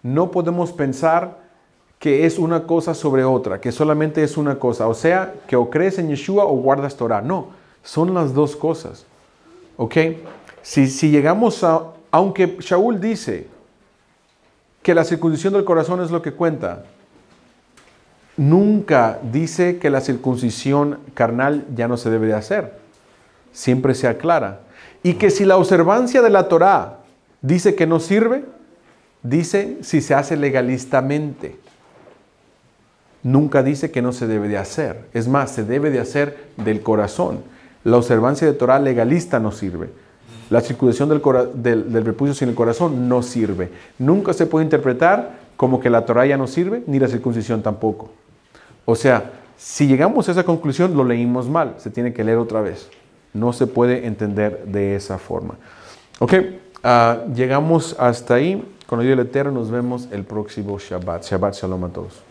no podemos pensar que es una cosa sobre otra, que solamente es una cosa. O sea, que o crees en Yeshua o guardas Torah. No, son las dos cosas. ¿Ok? Si llegamos a... Aunque Shaul dice que la circuncisión del corazón es lo que cuenta, nunca dice que la circuncisión carnal ya no se debe de hacer. Siempre se aclara. Y que si la observancia de la Torá dice que no sirve, dice si se hace legalistamente. Nunca dice que no se debe de hacer. Es más, se debe de hacer del corazón. La observancia de Torá legalista no sirve. La circuncisión del prepucio sin el corazón no sirve. Nunca se puede interpretar como que la Torá ya no sirve, ni la circuncisión tampoco. O sea, si llegamos a esa conclusión, lo leímos mal. Se tiene que leer otra vez. No se puede entender de esa forma. Ok, llegamos hasta ahí. Con el Dios del Eterno nos vemos el próximo Shabbat. Shabbat Shalom a todos.